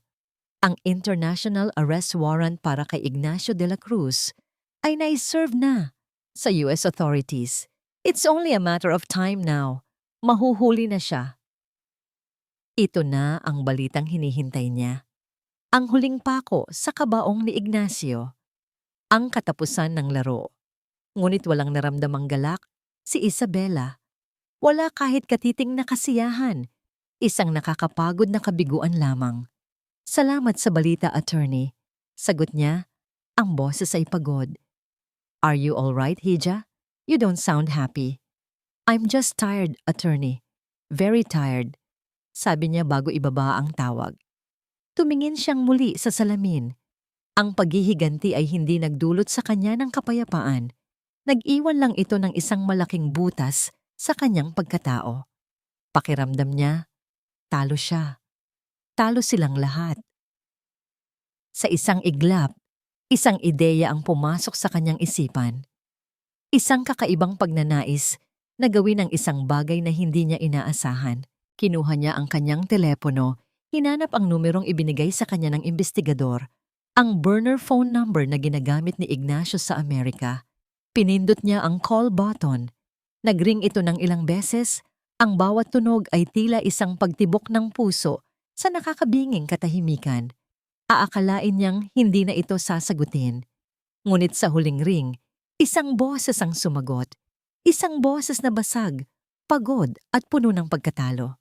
Ang International Arrest Warrant para kay Ignacio de la Cruz ay nai-serve na sa US authorities. It's only a matter of time now. Mahuhuli na siya. Ito na ang balitang hinihintay niya. Ang huling pako sa kabaong ni Ignacio. Ang katapusan ng laro. Ngunit walang naramdamang galak si Isabela. Wala kahit katiting na kasiyahan. Isang nakakapagod na kabiguan lamang. Salamat sa balita, attorney. Sagot niya, ang boses ay pagod. Are you all right, Hija? You don't sound happy. I'm just tired, attorney. Very tired. Sabi niya bago ibaba ang tawag. Tumingin siyang muli sa salamin. Ang paghihiganti ay hindi nagdulot sa kanya ng kapayapaan. Nag-iwan lang ito ng isang malaking butas sa kanyang pagkatao. Pakiramdam niya, talo siya. Talo silang lahat. Sa isang iglap, isang ideya ang pumasok sa kanyang isipan. Isang kakaibang pagnanais na gawin ang isang bagay na hindi niya inaasahan. Kinuha niya ang kanyang telepono, hinanap ang numerong ibinigay sa kanya ng investigador, ang burner phone number na ginagamit ni Ignacio sa Amerika. Pinindot niya ang call button. Nagring ito ng ilang beses. Ang bawat tunog ay tila isang pagtibok ng puso sa nakakabinging katahimikan. Aakalain niyang hindi na ito sasagutin. Ngunit sa huling ring, isang boses ang sumagot. Isang boses na basag, pagod at puno ng pagkatalo.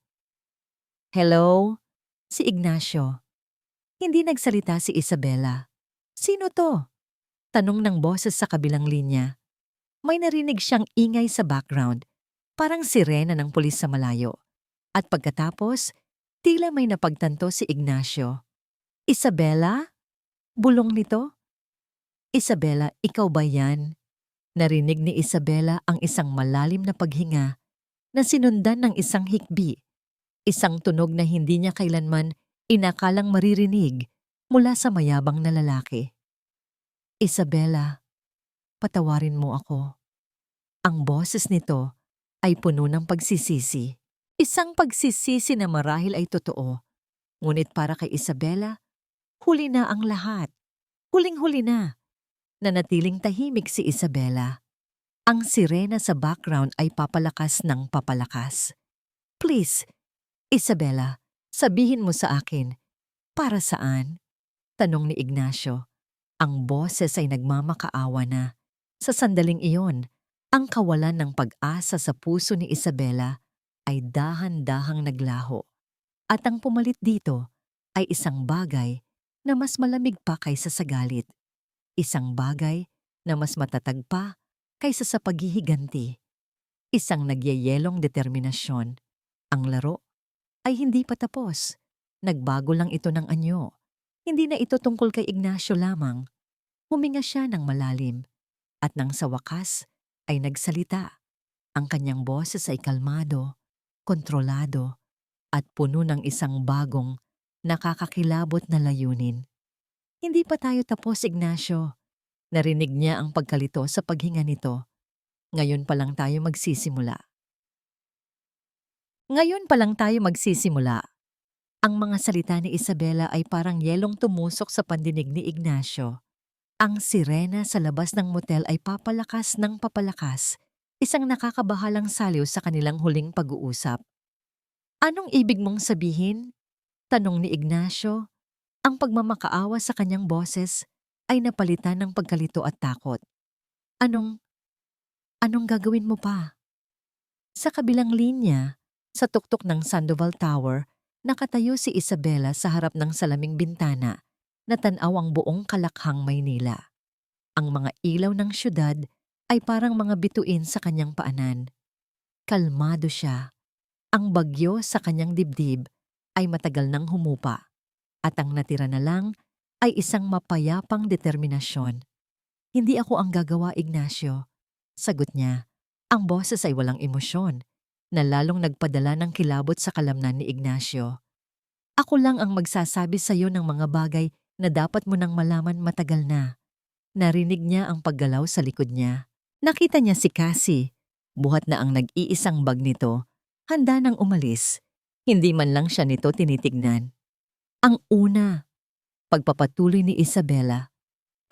Hello? Si Ignacio. Hindi nagsalita si Isabela. Sino to? Tanong ng boses sa kabilang linya. May narinig siyang ingay sa background. Parang sirena ng pulis sa malayo. At pagkatapos, tila may napagtanto si Ignacio. Isabela? Bulong nito? Isabela, ikaw ba yan? Narinig ni Isabela ang isang malalim na paghinga na sinundan ng isang hikbi. Isang tunog na hindi niya kailanman inakalang maririnig mula sa mayabang na lalaki. Isabela, patawarin mo ako. Ang boses nito ay puno ng pagsisisi. Isang pagsisisi na marahil ay totoo. Ngunit para kay Isabela, Huli na ang lahat. Huling-huli na. Nanatiling tahimik si Isabela. Ang sirena sa background ay papalakas ng papalakas. Please, Isabela, sabihin mo sa akin, para saan? Tanong ni Ignacio. Ang boses ay nagmamakaawa na. Sa sandaling iyon, ang kawalan ng pag-asa sa puso ni Isabela ay dahan-dahang naglaho. At ang pumalit dito ay isang bagay na mas malamig pa kaysa sa galit. Isang bagay na mas matatag pa kaysa sa paghihiganti. Isang nagyayelong determinasyon. Ang laro ay hindi pa tapos. Nagbago lang ito ng anyo. Hindi na ito tungkol kay Ignacio lamang. Huminga siya ng malalim at nang sa wakas ay nagsalita. Ang kanyang boses ay kalmado, kontrolado at puno ng isang bagong, nakakakilabot na layunin. Hindi pa tayo tapos, Ignacio. Narinig niya ang pagkalito sa paghinga nito. Ngayon pa lang tayo magsisimula. Ngayon pa lang tayo magsisimula. Ang mga salita ni Isabela ay parang yelong tumusok sa pandinig ni Ignacio. Ang sirena sa labas ng motel ay papalakas ng papalakas, isang nakakabahalang saliw sa kanilang huling pag-uusap. Anong ibig mong sabihin? Tanong ni Ignacio. Ang pagmamakaawa sa kanyang boses ay napalitan ng pagkalito at takot. Anong gagawin mo pa? Sa kabilang linya, sa tuktok ng Sandoval Tower, nakatayo si Isabela sa harap ng salaming bintana na tanaw ang buong Kalakhang, Maynila. Ang mga ilaw ng syudad ay parang mga bituin sa kanyang paanan. Kalmado siya. Ang bagyo sa kanyang dibdib ay matagal nang humupa at ang natira na lang ay isang mapayapang determinasyon. Hindi ako ang gagawa, Ignacio. Sagot niya. Ang boses ay walang emosyon na lalong nagpadala ng kilabot sa kalamnan ni Ignacio. Ako lang ang magsasabi sa iyo ng mga bagay na dapat mo nang malaman matagal na. Narinig niya ang paggalaw sa likod niya. Nakita niya si Cassie. Buhat na ang nag-iisang bag nito. Handa nang umalis. Hindi man lang siya nito tinitignan. Ang una, pagpapatuloy ni Isabela.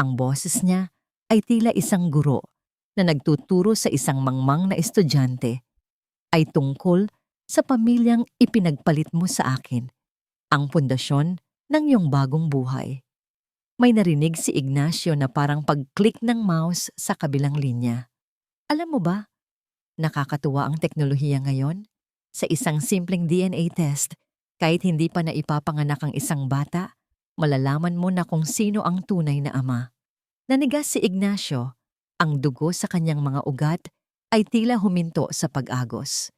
Ang boses niya ay tila isang guro na nagtuturo sa isang mangmang na estudyante. Ay tungkol sa pamilyang ipinagpalit mo sa akin. Ang pundasyon ng iyong bagong buhay. May narinig si Ignacio na parang pag-click ng mouse sa kabilang linya. Alam mo ba, nakakatuwa ang teknolohiya ngayon. Sa isang simpleng DNA test, kahit hindi pa naipapanganak ang isang bata, malalaman mo na kung sino ang tunay na ama. Nanigas si Ignacio, ang dugo sa kanyang mga ugat ay tila huminto sa pag-agos.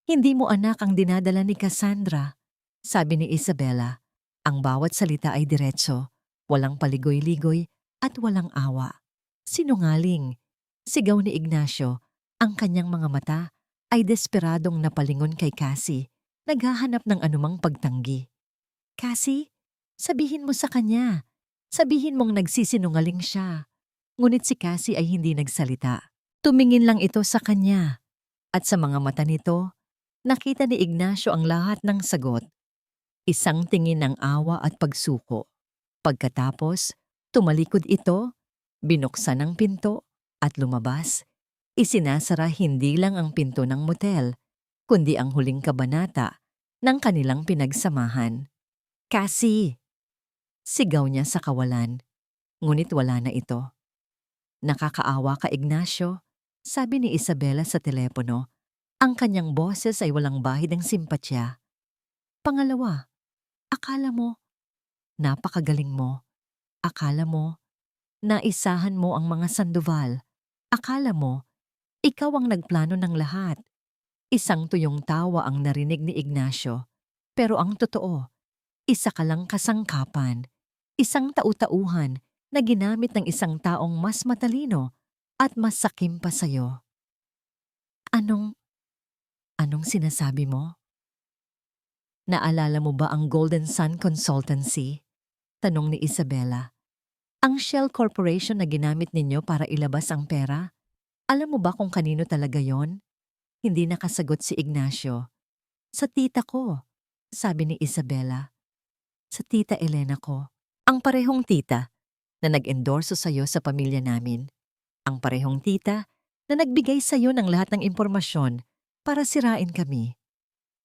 Hindi mo anak ang dinadala ni Cassandra, sabi ni Isabela. Ang bawat salita ay diretso, walang paligoy-ligoy at walang awa. Sinungaling, sigaw ni Ignacio, ang kanyang mga mata ay desperadong napalingon kay Cassie, naghahanap ng anumang pagtanggi. Cassie, sabihin mo sa kanya. Sabihin mong nagsisinungaling siya. Ngunit si Cassie ay hindi nagsalita. Tumingin lang ito sa kanya. At sa mga mata nito, nakita ni Ignacio ang lahat ng sagot. Isang tingin ng awa at pagsuko. Pagkatapos, tumalikod ito, binuksan ang pinto, at lumabas. Isinasara hindi lang ang pinto ng motel, kundi ang huling kabanata ng kanilang pinagsamahan. Cassie! Sigaw niya sa kawalan. Ngunit wala na ito. Nakakaawa ka, Ignacio, sabi ni Isabela sa telepono. Ang kanyang boses ay walang bahid ng simpatya. Pangalawa, akala mo, napakagaling mo. Akala mo, naisahan mo ang mga Sandoval. Akala mo, ikaw ang nagplano ng lahat. Isang tuyong tawa ang narinig ni Ignacio. Pero ang totoo, isa ka lang kasangkapan. Isang tau-tauhan na ginamit ng isang taong mas matalino at mas sakim pa sa'yo. Anong sinasabi mo? Naalala mo ba ang Golden Sun Consultancy? Tanong ni Isabela. Ang Shell Corporation na ginamit ninyo para ilabas ang pera? Alam mo ba kung kanino talaga yon? Hindi nakasagot si Ignacio. Sa tita ko, sabi ni Isabela. Sa tita Elena ko. Ang parehong tita na nag-endorso sa'yo sa pamilya namin. Ang parehong tita na nagbigay sa'yo ng lahat ng impormasyon para sirain kami.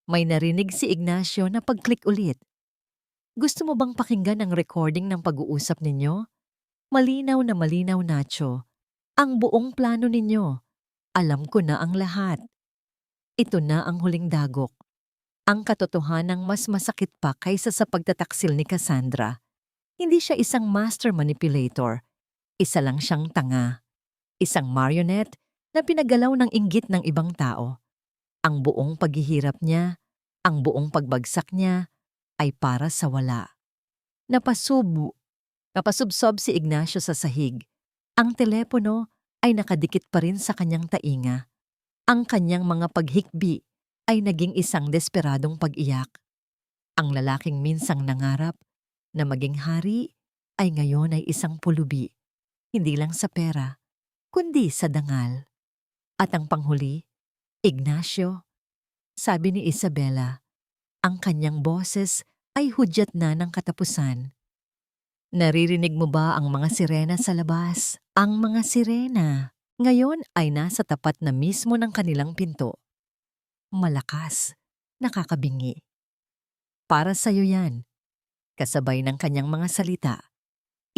May narinig si Ignacio na pag-click ulit. Gusto mo bang pakinggan ang recording ng pag-uusap ninyo? Malinaw na malinaw, Nacho. Ang buong plano ninyo. Alam ko na ang lahat. Ito na ang huling dagok. Ang katotohanang mas masakit pa kaysa sa pagtataksil ni Cassandra. Hindi siya isang master manipulator. Isa lang siyang tanga. Isang marionette na pinagalaw ng inggit ng ibang tao. Ang buong paghihirap niya, ang buong pagbagsak niya, ay para sa wala. Napasubsob si Ignacio sa sahig. Ang telepono ay nakadikit pa rin sa kanyang tainga. Ang kanyang mga paghikbi ay naging isang desperadong pag-iyak. Ang lalaking minsang nangarap na maging hari ay ngayon ay isang pulubi. Hindi lang sa pera, kundi sa dangal. At ang panghuli, Ignacio, sabi ni Isabela, ang kanyang boses ay hudyat na ng katapusan. Naririnig mo ba ang mga sirena sa labas? Ang mga sirena ngayon ay nasa tapat na mismo ng kanilang pinto. Malakas, nakakabingi. Para sa'yo yan, kasabay ng kanyang mga salita.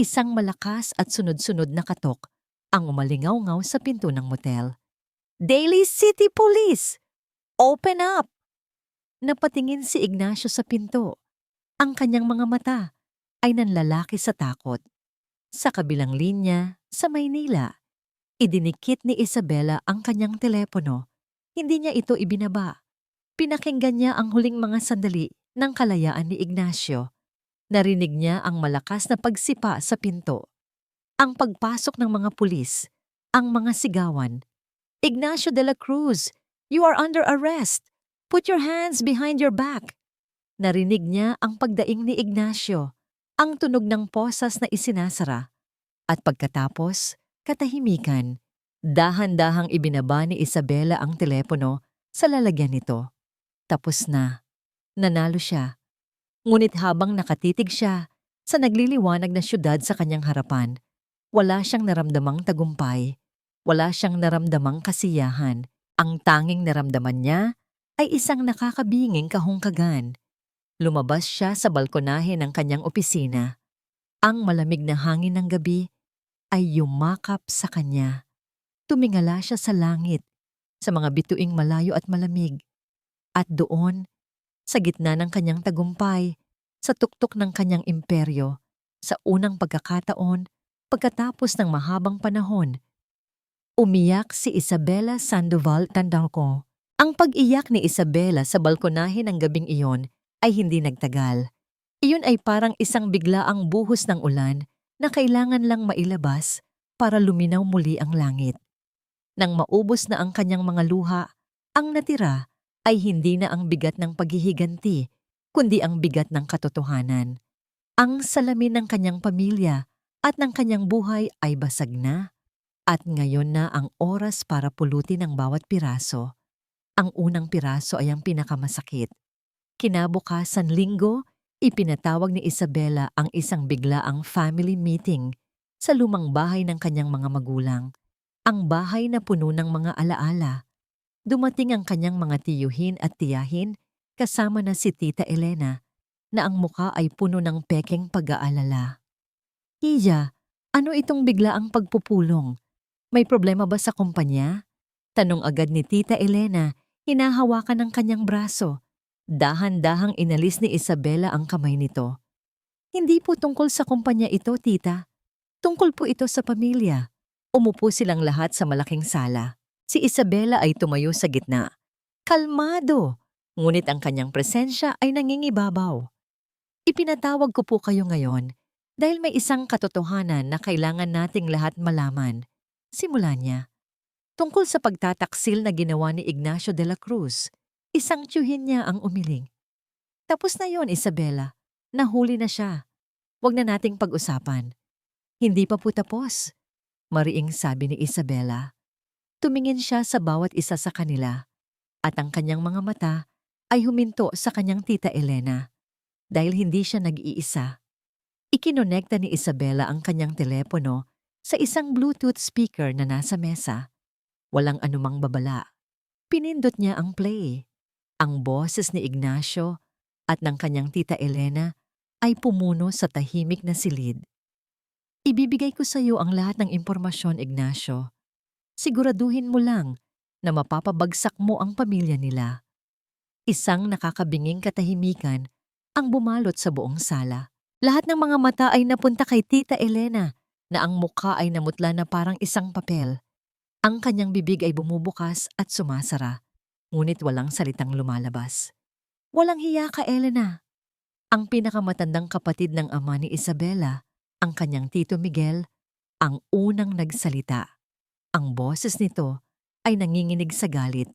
Isang malakas at sunod-sunod na katok ang umalingaw-ngaw sa pinto ng motel. Daly City Police! Open up! Napatingin si Ignacio sa pinto. Ang kanyang mga mata ay nanlalaki sa takot. Sa kabilang linya, sa Maynila, idinikit ni Isabela ang kanyang telepono. Hindi niya ito ibinaba. Pinakinggan niya ang huling mga sandali ng kalayaan ni Ignacio. Narinig niya ang malakas na pagsipa sa pinto. Ang pagpasok ng mga pulis, ang mga sigawan. Ignacio de la Cruz, you are under arrest. Put your hands behind your back. Narinig niya ang pagdaing ni Ignacio, ang tunog ng posas na isinasara. At pagkatapos, katahimikan. Dahan-dahang ibinaba ni Isabela ang telepono sa lalagyan nito. Tapos na. Nanalo siya. Ngunit habang nakatitig siya sa nagliliwanag na syudad sa kanyang harapan, wala siyang naramdamang tagumpay. Wala siyang naramdamang kasiyahan. Ang tanging naramdaman niya ay isang nakakabinging kahungkagan. Lumabas siya sa balkonahe ng kanyang opisina. Ang malamig na hangin ng gabi ay yumakap sa kanya. Tumingala siya sa langit, sa mga bituing malayo at malamig. At doon, sa gitna ng kanyang tagumpay, sa tuktok ng kanyang imperyo, sa unang pagkakataon, pagkatapos ng mahabang panahon, umiyak si Isabela Sandoval Tandangco. Ang pag-iyak ni Isabela sa balkonahe ng gabing iyon ay hindi nagtagal. Iyon ay parang isang biglaang buhos ng ulan na kailangan lang mailabas para luminaw muli ang langit. Nang maubos na ang kanyang mga luha, ang natira ay hindi na ang bigat ng paghihiganti, kundi ang bigat ng katotohanan. Ang salamin ng kanyang pamilya at ng kanyang buhay ay basag na, at ngayon na ang oras para pulutin ang bawat piraso. Ang unang piraso ay ang pinakamasakit. Kinabukasan Linggo, ipinatawag ni Isabela ang isang biglaang family meeting sa lumang bahay ng kanyang mga magulang. Ang bahay na puno ng mga alaala. Dumating ang kanyang mga tiyuhin at tiyahin kasama na si Tita Elena na ang muka ay puno ng pekeng pag-aalala. Iya, ano itong biglaang pagpupulong? May problema ba sa kumpanya? Tanong agad ni Tita Elena, hinahawakan ng kanyang braso. Dahan-dahang inalis ni Isabela ang kamay nito. Hindi po tungkol sa kumpanya ito, tita. Tungkol po ito sa pamilya. Umupo silang lahat sa malaking sala. Si Isabela ay tumayo sa gitna. Kalmado, ngunit ang kanyang presensya ay nangingibabaw. Ipinatawag ko po kayo ngayon dahil may isang katotohanan na kailangan nating lahat malaman. Simula niya. Tungkol sa pagtataksil na ginawa ni Ignacio de la Cruz, isang tiyuhin niya ang umiling. Tapos na yon, Isabela. Nahuli na siya. Huwag na nating pag-usapan. Hindi pa po tapos, mariing sabi ni Isabela. Tumingin siya sa bawat isa sa kanila, at ang kanyang mga mata ay huminto sa kanyang Tita Elena. Dahil hindi siya nag-iisa. Ikinonekta ni Isabela ang kanyang telepono sa isang Bluetooth speaker na nasa mesa. Walang anumang babala. Pinindot niya ang play. Ang boses ni Ignacio at ng kanyang tita Elena ay pumuno sa tahimik na silid. Ibibigay ko sa iyo ang lahat ng impormasyon, Ignacio. Siguraduhin mo lang na mapapabagsak mo ang pamilya nila. Isang nakakabinging katahimikan ang bumalot sa buong sala. Lahat ng mga mata ay napunta kay Tita Elena na ang mukha ay namutla na parang isang papel. Ang kanyang bibig ay bumubukas at sumasara, ngunit walang salitang lumalabas. Walang hiya ka, Elena. Ang pinakamatandang kapatid ng ama ni Isabela, ang kanyang Tito Miguel, ang unang nagsalita. Ang boses nito ay nanginginig sa galit.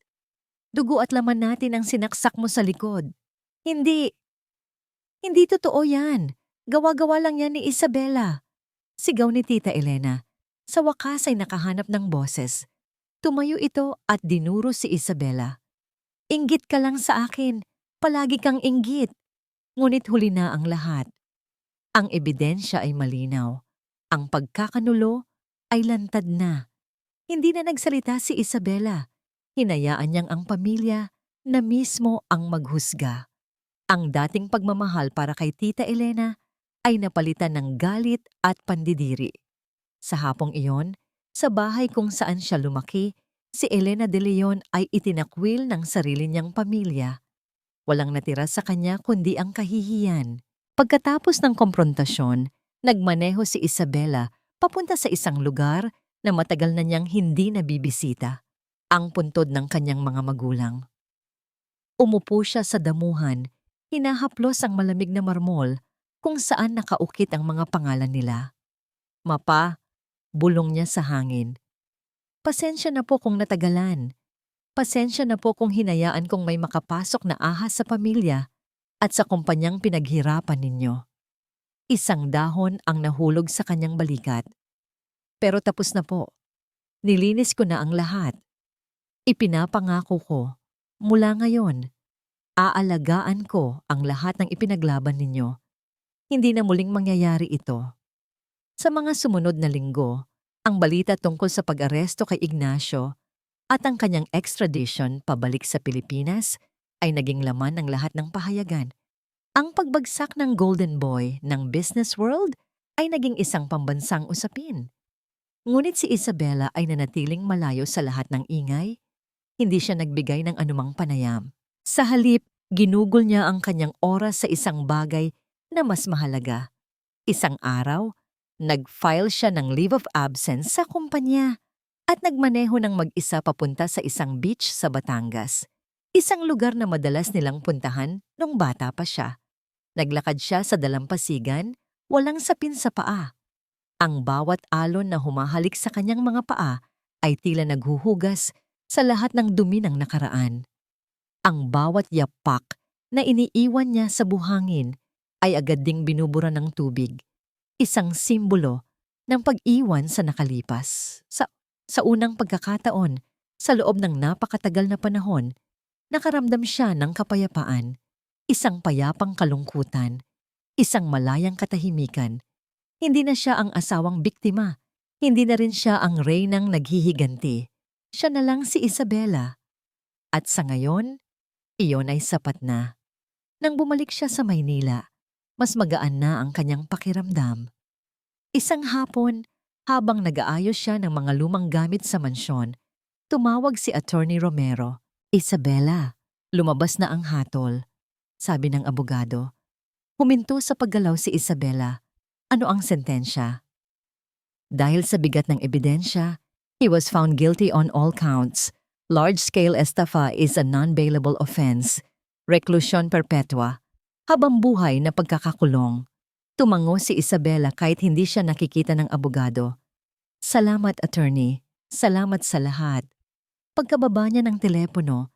Dugo at laman natin ang sinaksak mo sa likod. Hindi. Hindi totoo yan. Gawa-gawa lang yan ni Isabela. Sigaw ni Tita Elena. Sa wakas ay nakahanap ng boses. Tumayo ito at dinuro si Isabela. Inggit ka lang sa akin. Palagi kang inggit. Ngunit huli na ang lahat. Ang ebidensya ay malinaw. Ang pagkakanulo ay lantad na. Hindi na nagsalita si Isabela. Hinayaan niyang ang pamilya na mismo ang maghusga. Ang dating pagmamahal para kay Tita Elena ay napalitan ng galit at pandidiri. Sa hapong iyon, sa bahay kung saan siya lumaki, si Elena de Leon ay itinakwil ng sarili niyang pamilya. Walang natira sa kanya kundi ang kahihiyan. Pagkatapos ng komprontasyon, nagmaneho si Isabela papunta sa isang lugar na matagal na niyang hindi nabibisita, ang puntod ng kanyang mga magulang. Umupo siya sa damuhan, hinahaplos ang malamig na marmol kung saan nakaukit ang mga pangalan nila. Mapa, bulong niya sa hangin. Pasensya na po kung natagalan. Pasensya na po kung hinayaan kong may makapasok na ahas sa pamilya at sa kumpanyang pinaghirapan ninyo. Isang dahon ang nahulog sa kanyang balikat. Pero tapos na po. Nilinis ko na ang lahat. Ipinapangako ko, mula ngayon, aalagaan ko ang lahat ng ipinaglaban ninyo. Hindi na muling mangyayari ito. Sa mga sumunod na linggo, ang balita tungkol sa pag-aresto kay Ignacio at ang kanyang extradition pabalik sa Pilipinas ay naging laman ng lahat ng pahayagan. Ang pagbagsak ng Golden Boy ng business world ay naging isang pambansang usapin. Ngunit si Isabela ay nanatiling malayo sa lahat ng ingay. Hindi siya nagbigay ng anumang panayam. Sa halip, ginugol niya ang kanyang oras sa isang bagay na mas mahalaga. Isang araw, nag-file siya ng leave of absence sa kumpanya at nagmaneho ng mag-isa papunta sa isang beach sa Batangas. Isang lugar na madalas nilang puntahan nung bata pa siya. Naglakad siya sa dalampasigan, walang sapin sa paa. Ang bawat alon na humahalik sa kanyang mga paa ay tila naghuhugas sa lahat ng dumi ng nakaraan. Ang bawat yapak na iniiwan niya sa buhangin ay agad ding binubura ng tubig, isang simbolo ng pag-iwan sa nakalipas. Sa unang pagkakataon, sa loob ng napakatagal na panahon, nakaramdam siya ng kapayapaan, isang payapang kalungkutan, isang malayang katahimikan. Hindi na siya ang asawang biktima, hindi na rin siya ang reynang naghihiganti. Siya na lang si Isabela. At sa ngayon, iyon ay sapat na. Nang bumalik siya sa Maynila, mas magaan na ang kanyang pakiramdam. Isang hapon, habang nag-aayos siya ng mga lumang gamit sa mansyon, tumawag si Attorney Romero. Isabela, lumabas na ang hatol, sabi ng abogado. Huminto sa paggalaw si Isabela. Ano ang sentensya? Dahil sa bigat ng ebidensya, he was found guilty on all counts. Large-scale estafa is a non-bailable offense. Reclusion perpetua. Habang buhay na pagkakakulong. Tumango si Isabela kahit hindi siya nakikita ng abogado. Salamat, attorney. Salamat sa lahat. Pagkababa niya ng telepono,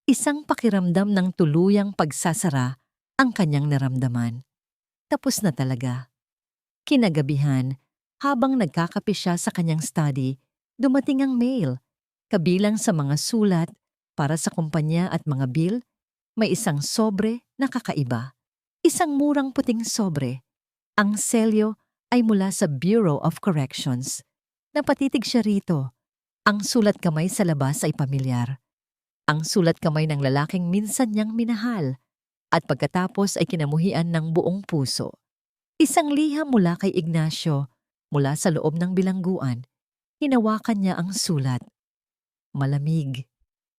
isang pakiramdam ng tuluyang pagsasara ang kanyang naramdaman. Tapos na talaga. Kinagabihan, habang nagkakape siya sa kanyang study, dumating ang mail. Kabilang sa mga sulat para sa kumpanya at mga bill, may isang sobre na kakaiba. Isang murang puting sobre. Ang selyo ay mula sa Bureau of Corrections. Napatitig siya rito. Ang sulat kamay sa labas ay pamilyar. Ang sulat kamay ng lalaking minsan niyang minahal at pagkatapos ay kinamuhian ng buong puso. Isang liham mula kay Ignacio mula sa loob ng bilangguan. Hinawakan niya ang sulat. Malamig,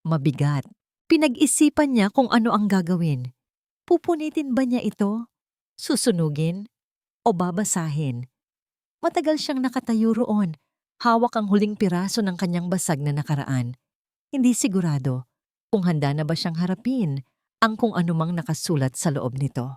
mabigat. Pinag-isipan niya kung ano ang gagawin. Pupunitin ba niya ito? Susunugin? O babasahin? Matagal siyang nakatayo roon. Hawak ang huling piraso ng kanyang basag na nakaraan. Hindi sigurado kung handa na ba siyang harapin ang kung anumang nakasulat sa loob nito.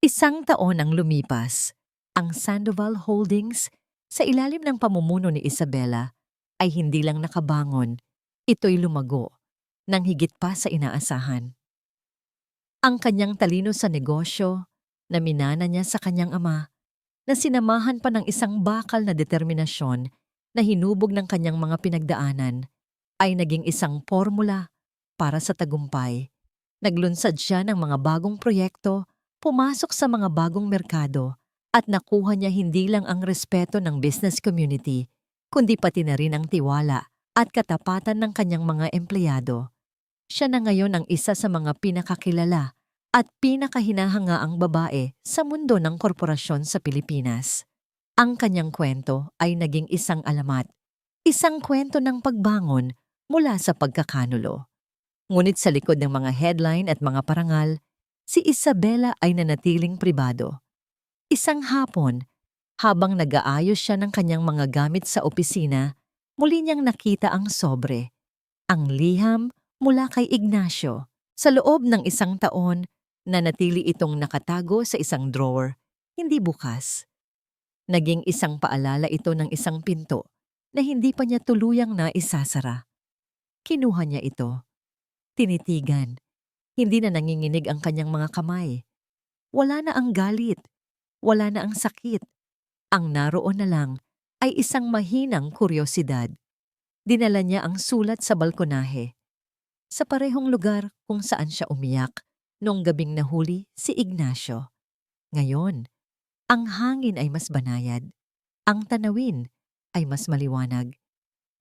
Isang taon ang lumipas. Ang Sandoval Holdings sa ilalim ng pamumuno ni Isabela ay hindi lang nakabangon, ito'y lumago nang higit pa sa inaasahan. Ang kanyang talino sa negosyo na minana niya sa kanyang ama na sinamahan pa ng isang bakal na determinasyon na hinubog ng kanyang mga pinagdaanan ay naging isang formula para sa tagumpay. Naglunsad siya ng mga bagong proyekto, pumasok sa mga bagong merkado at nakuha niya hindi lang ang respeto ng business community, kundi pati na rin ang tiwala at katapatan ng kanyang mga empleyado. Siya na ngayon ang isa sa mga pinakakilala at pinakahinahangaang babae sa mundo ng korporasyon sa Pilipinas. Ang kanyang kwento ay naging isang alamat, isang kwento ng pagbangon mula sa pagkakanulo. Ngunit sa likod ng mga headline at mga parangal, si Isabela ay nanatiling pribado. Isang hapon, habang nag-aayos siya ng kanyang mga gamit sa opisina, muli niyang nakita ang sobre. Ang liham mula kay Ignacio. Sa loob ng isang taon, nanatili itong nakatago sa isang drawer, hindi bukas. Naging isang paalala ito ng isang pinto na hindi pa niya tuluyang naisasara. Kinuha niya ito. Tinitigan. Hindi na nanginginig ang kanyang mga kamay. Wala na ang galit. Wala na ang sakit. Ang naroon na lang ay isang mahinang kuryosidad. Dinala niya ang sulat sa balkonahe. Sa parehong lugar kung saan siya umiyak noong gabing nahuli si Ignacio. Ngayon, ang hangin ay mas banayad. Ang tanawin ay mas maliwanag.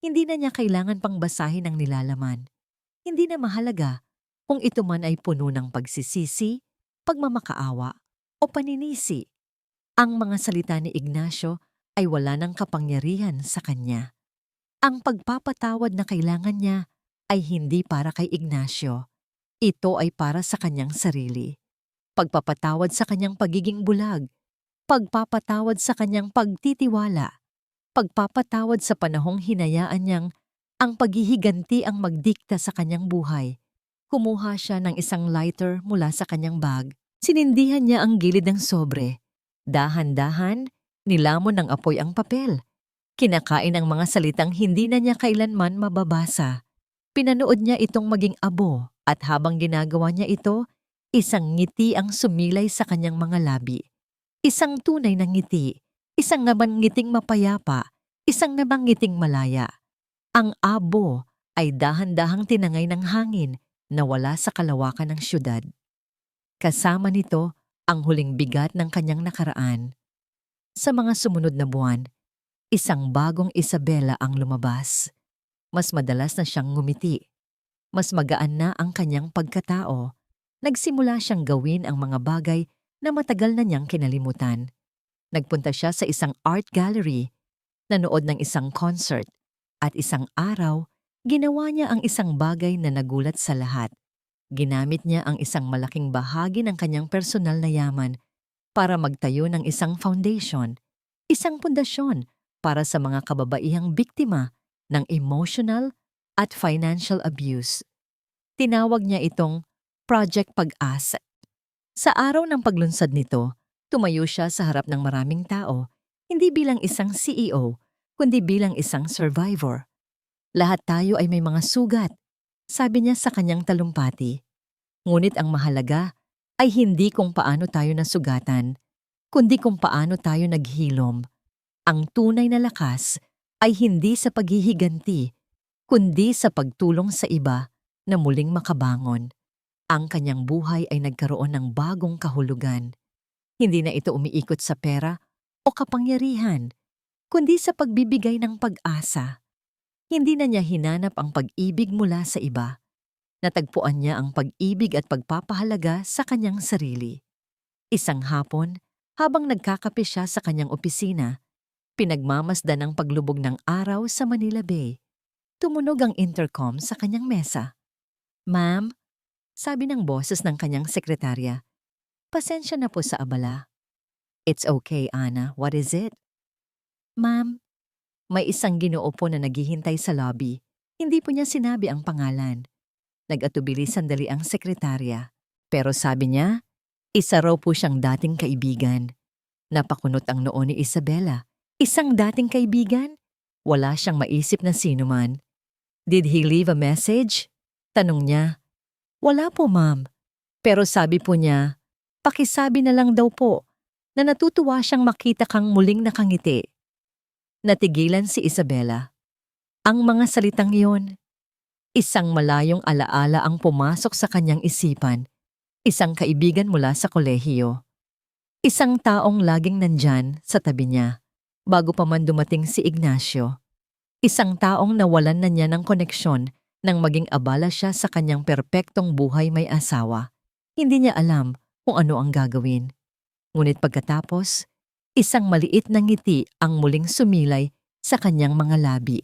Hindi na niya kailangan pang basahin ang nilalaman. Hindi na mahalaga kung ito man ay puno ng pagsisisi, pagmamakaawa o paninisi. Ang mga salita ni Ignacio ay wala ng kapangyarihan sa kanya. Ang pagpapatawad na kailangan niya ay hindi para kay Ignacio. Ito ay para sa kanyang sarili. Pagpapatawad sa kanyang pagiging bulag. Pagpapatawad sa kanyang pagtitiwala. Pagpapatawad sa panahong hinayaan niyang ang paghihiganti ang magdikta sa kanyang buhay. Kumuha siya ng isang lighter mula sa kanyang bag. Sinindihan niya ang gilid ng sobre. Dahan-dahan, nilamon ng apoy ang papel. Kinakain ang mga salitang hindi na niya kailanman mababasa. Pinanood niya itong maging abo at habang ginagawa niya ito, isang ngiti ang sumilay sa kanyang mga labi. Isang tunay na ngiti, isang naman ngiting mapayapa, isang naman ngiting malaya. Ang abo ay dahan-dahang tinangay ng hangin na wala sa kalawakan ng syudad. Kasama nito ang huling bigat ng kanyang nakaraan. Sa mga sumunod na buwan, isang bagong Isabela ang lumabas. Mas madalas na siyang ngumiti. Mas magaan na ang kanyang pagkatao. Nagsimula siyang gawin ang mga bagay na matagal na niyang kinalimutan. Nagpunta siya sa isang art gallery, nanood ng isang concert, at isang araw, ginawa niya ang isang bagay na nagulat sa lahat. Ginamit niya ang isang malaking bahagi ng kanyang personal na yaman para magtayo ng isang foundation, isang pundasyon para sa mga kababaihang biktima ng emotional at financial abuse. Tinawag niya itong Project Pag-asa. Sa araw ng paglunsad nito, tumayo siya sa harap ng maraming tao, hindi bilang isang CEO, kundi bilang isang survivor. Lahat tayo ay may mga sugat, sabi niya sa kanyang talumpati. Ngunit ang mahalaga ay hindi kung paano tayo nasugatan, kundi kung paano tayo naghilom. Ang tunay na lakas ay hindi sa paghihiganti, kundi sa pagtulong sa iba na muling makabangon. Ang kanyang buhay ay nagkaroon ng bagong kahulugan. Hindi na ito umiikot sa pera o kapangyarihan, kundi sa pagbibigay ng pag-asa. Hindi na niya hinanap ang pag-ibig mula sa iba. Natagpuan niya ang pag-ibig at pagpapahalaga sa kanyang sarili. Isang hapon, habang nagkakape siya sa kanyang opisina, pinagmamasdan ang paglubog ng araw sa Manila Bay. Tumunog ang intercom sa kanyang mesa. "Ma'am," sabi ng boses ng kanyang sekretarya, "pasensya na po sa abala." "It's okay, Ana. What is it?" "Ma'am, may isang ginoo po na naghihintay sa lobby." Hindi po niya sinabi ang pangalan. Nag-atubili sandali ang sekretarya. Pero sabi niya, isa raw po siyang dating kaibigan. Napakunot ang noo ni Isabela. Isang dating kaibigan? Wala siyang maisip na sino man. "Did he leave a message?" Tanong niya. "Wala po, ma'am. Pero sabi po niya, pakisabi na lang daw po na natutuwa siyang makita kang muling nakangiti." Natigilan si Isabela. Ang mga salitang iyon, isang malayong alaala ang pumasok sa kanyang isipan. Isang kaibigan mula sa kolehiyo. Isang taong laging nandyan sa tabi niya bago pa man dumating si Ignacio. Isang taong nawalan na niya ng koneksyon nang maging abala siya sa kanyang perpektong buhay may asawa. Hindi niya alam kung ano ang gagawin. Ngunit pagkatapos, isang maliit na ngiti ang muling sumilay sa kanyang mga labi.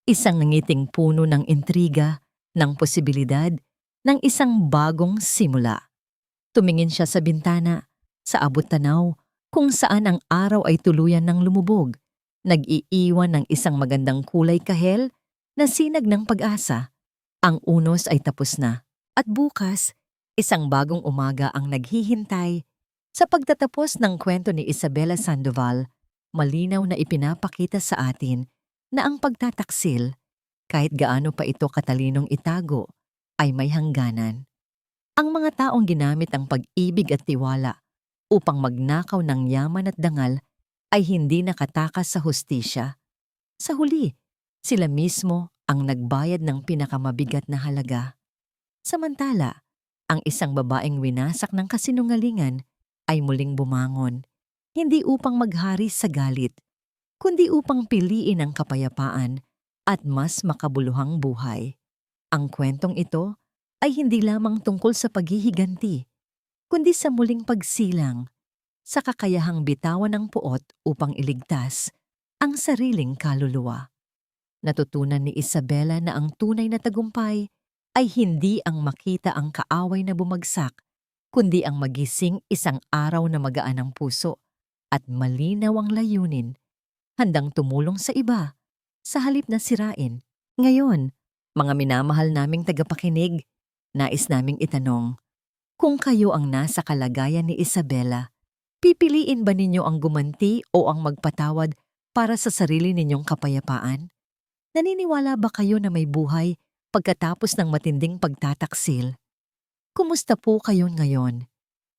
Isang ngiting puno ng intriga, ng posibilidad, ng isang bagong simula. Tumingin siya sa bintana, sa abot-tanaw, kung saan ang araw ay tuluyan ng lumubog. Nag-iiwan ng isang magandang kulay kahel na sinag ng pag-asa. Ang unos ay tapos na. At bukas, isang bagong umaga ang naghihintay. Sa pagtatapos ng kwento ni Isabela Sandoval, malinaw na ipinapakita sa atin na ang pagtataksil, kahit gaano pa ito katalinong itago, ay may hangganan. Ang mga taong ginamit ang pag-ibig at tiwala upang magnakaw ng yaman at dangal ay hindi nakatakas sa hustisya. Sa huli, sila mismo ang nagbayad ng pinakamabigat na halaga. Samantala, ang isang babaeng winasak ng kasinungalingan ay muling bumangon, hindi upang maghari sa galit, kundi upang piliin ang kapayapaan at mas makabuluhang buhay. Ang kwentong ito ay hindi lamang tungkol sa paghihiganti, kundi sa muling pagsilang, sa kakayahang bitawan ng puot upang iligtas ang sariling kaluluwa. Natutunan ni Isabela na ang tunay na tagumpay ay hindi ang makita ang kaaway na bumagsak, kundi ang magising isang araw na magaan ang puso at malinaw ang layunin, handang tumulong sa iba, sa halip na sirain. Ngayon, mga minamahal naming tagapakinig, nais naming itanong, kung kayo ang nasa kalagayan ni Isabela, pipiliin ba ninyo ang gumanti o ang magpatawad para sa sarili ninyong kapayapaan? Naniniwala ba kayo na may buhay pagkatapos ng matinding pagtataksil? Kumusta po kayo ngayon?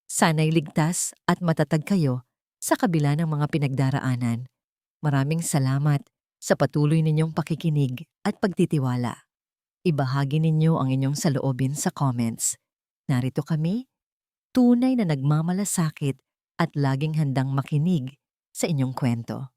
Sana'y ligtas at matatag kayo sa kabila ng mga pinagdaraanan. Maraming salamat sa patuloy ninyong pakikinig at pagtitiwala. Ibahagi ninyo ang inyong saloobin sa comments. Narito kami, tunay na nagmamalasakit at laging handang makinig sa inyong kwento.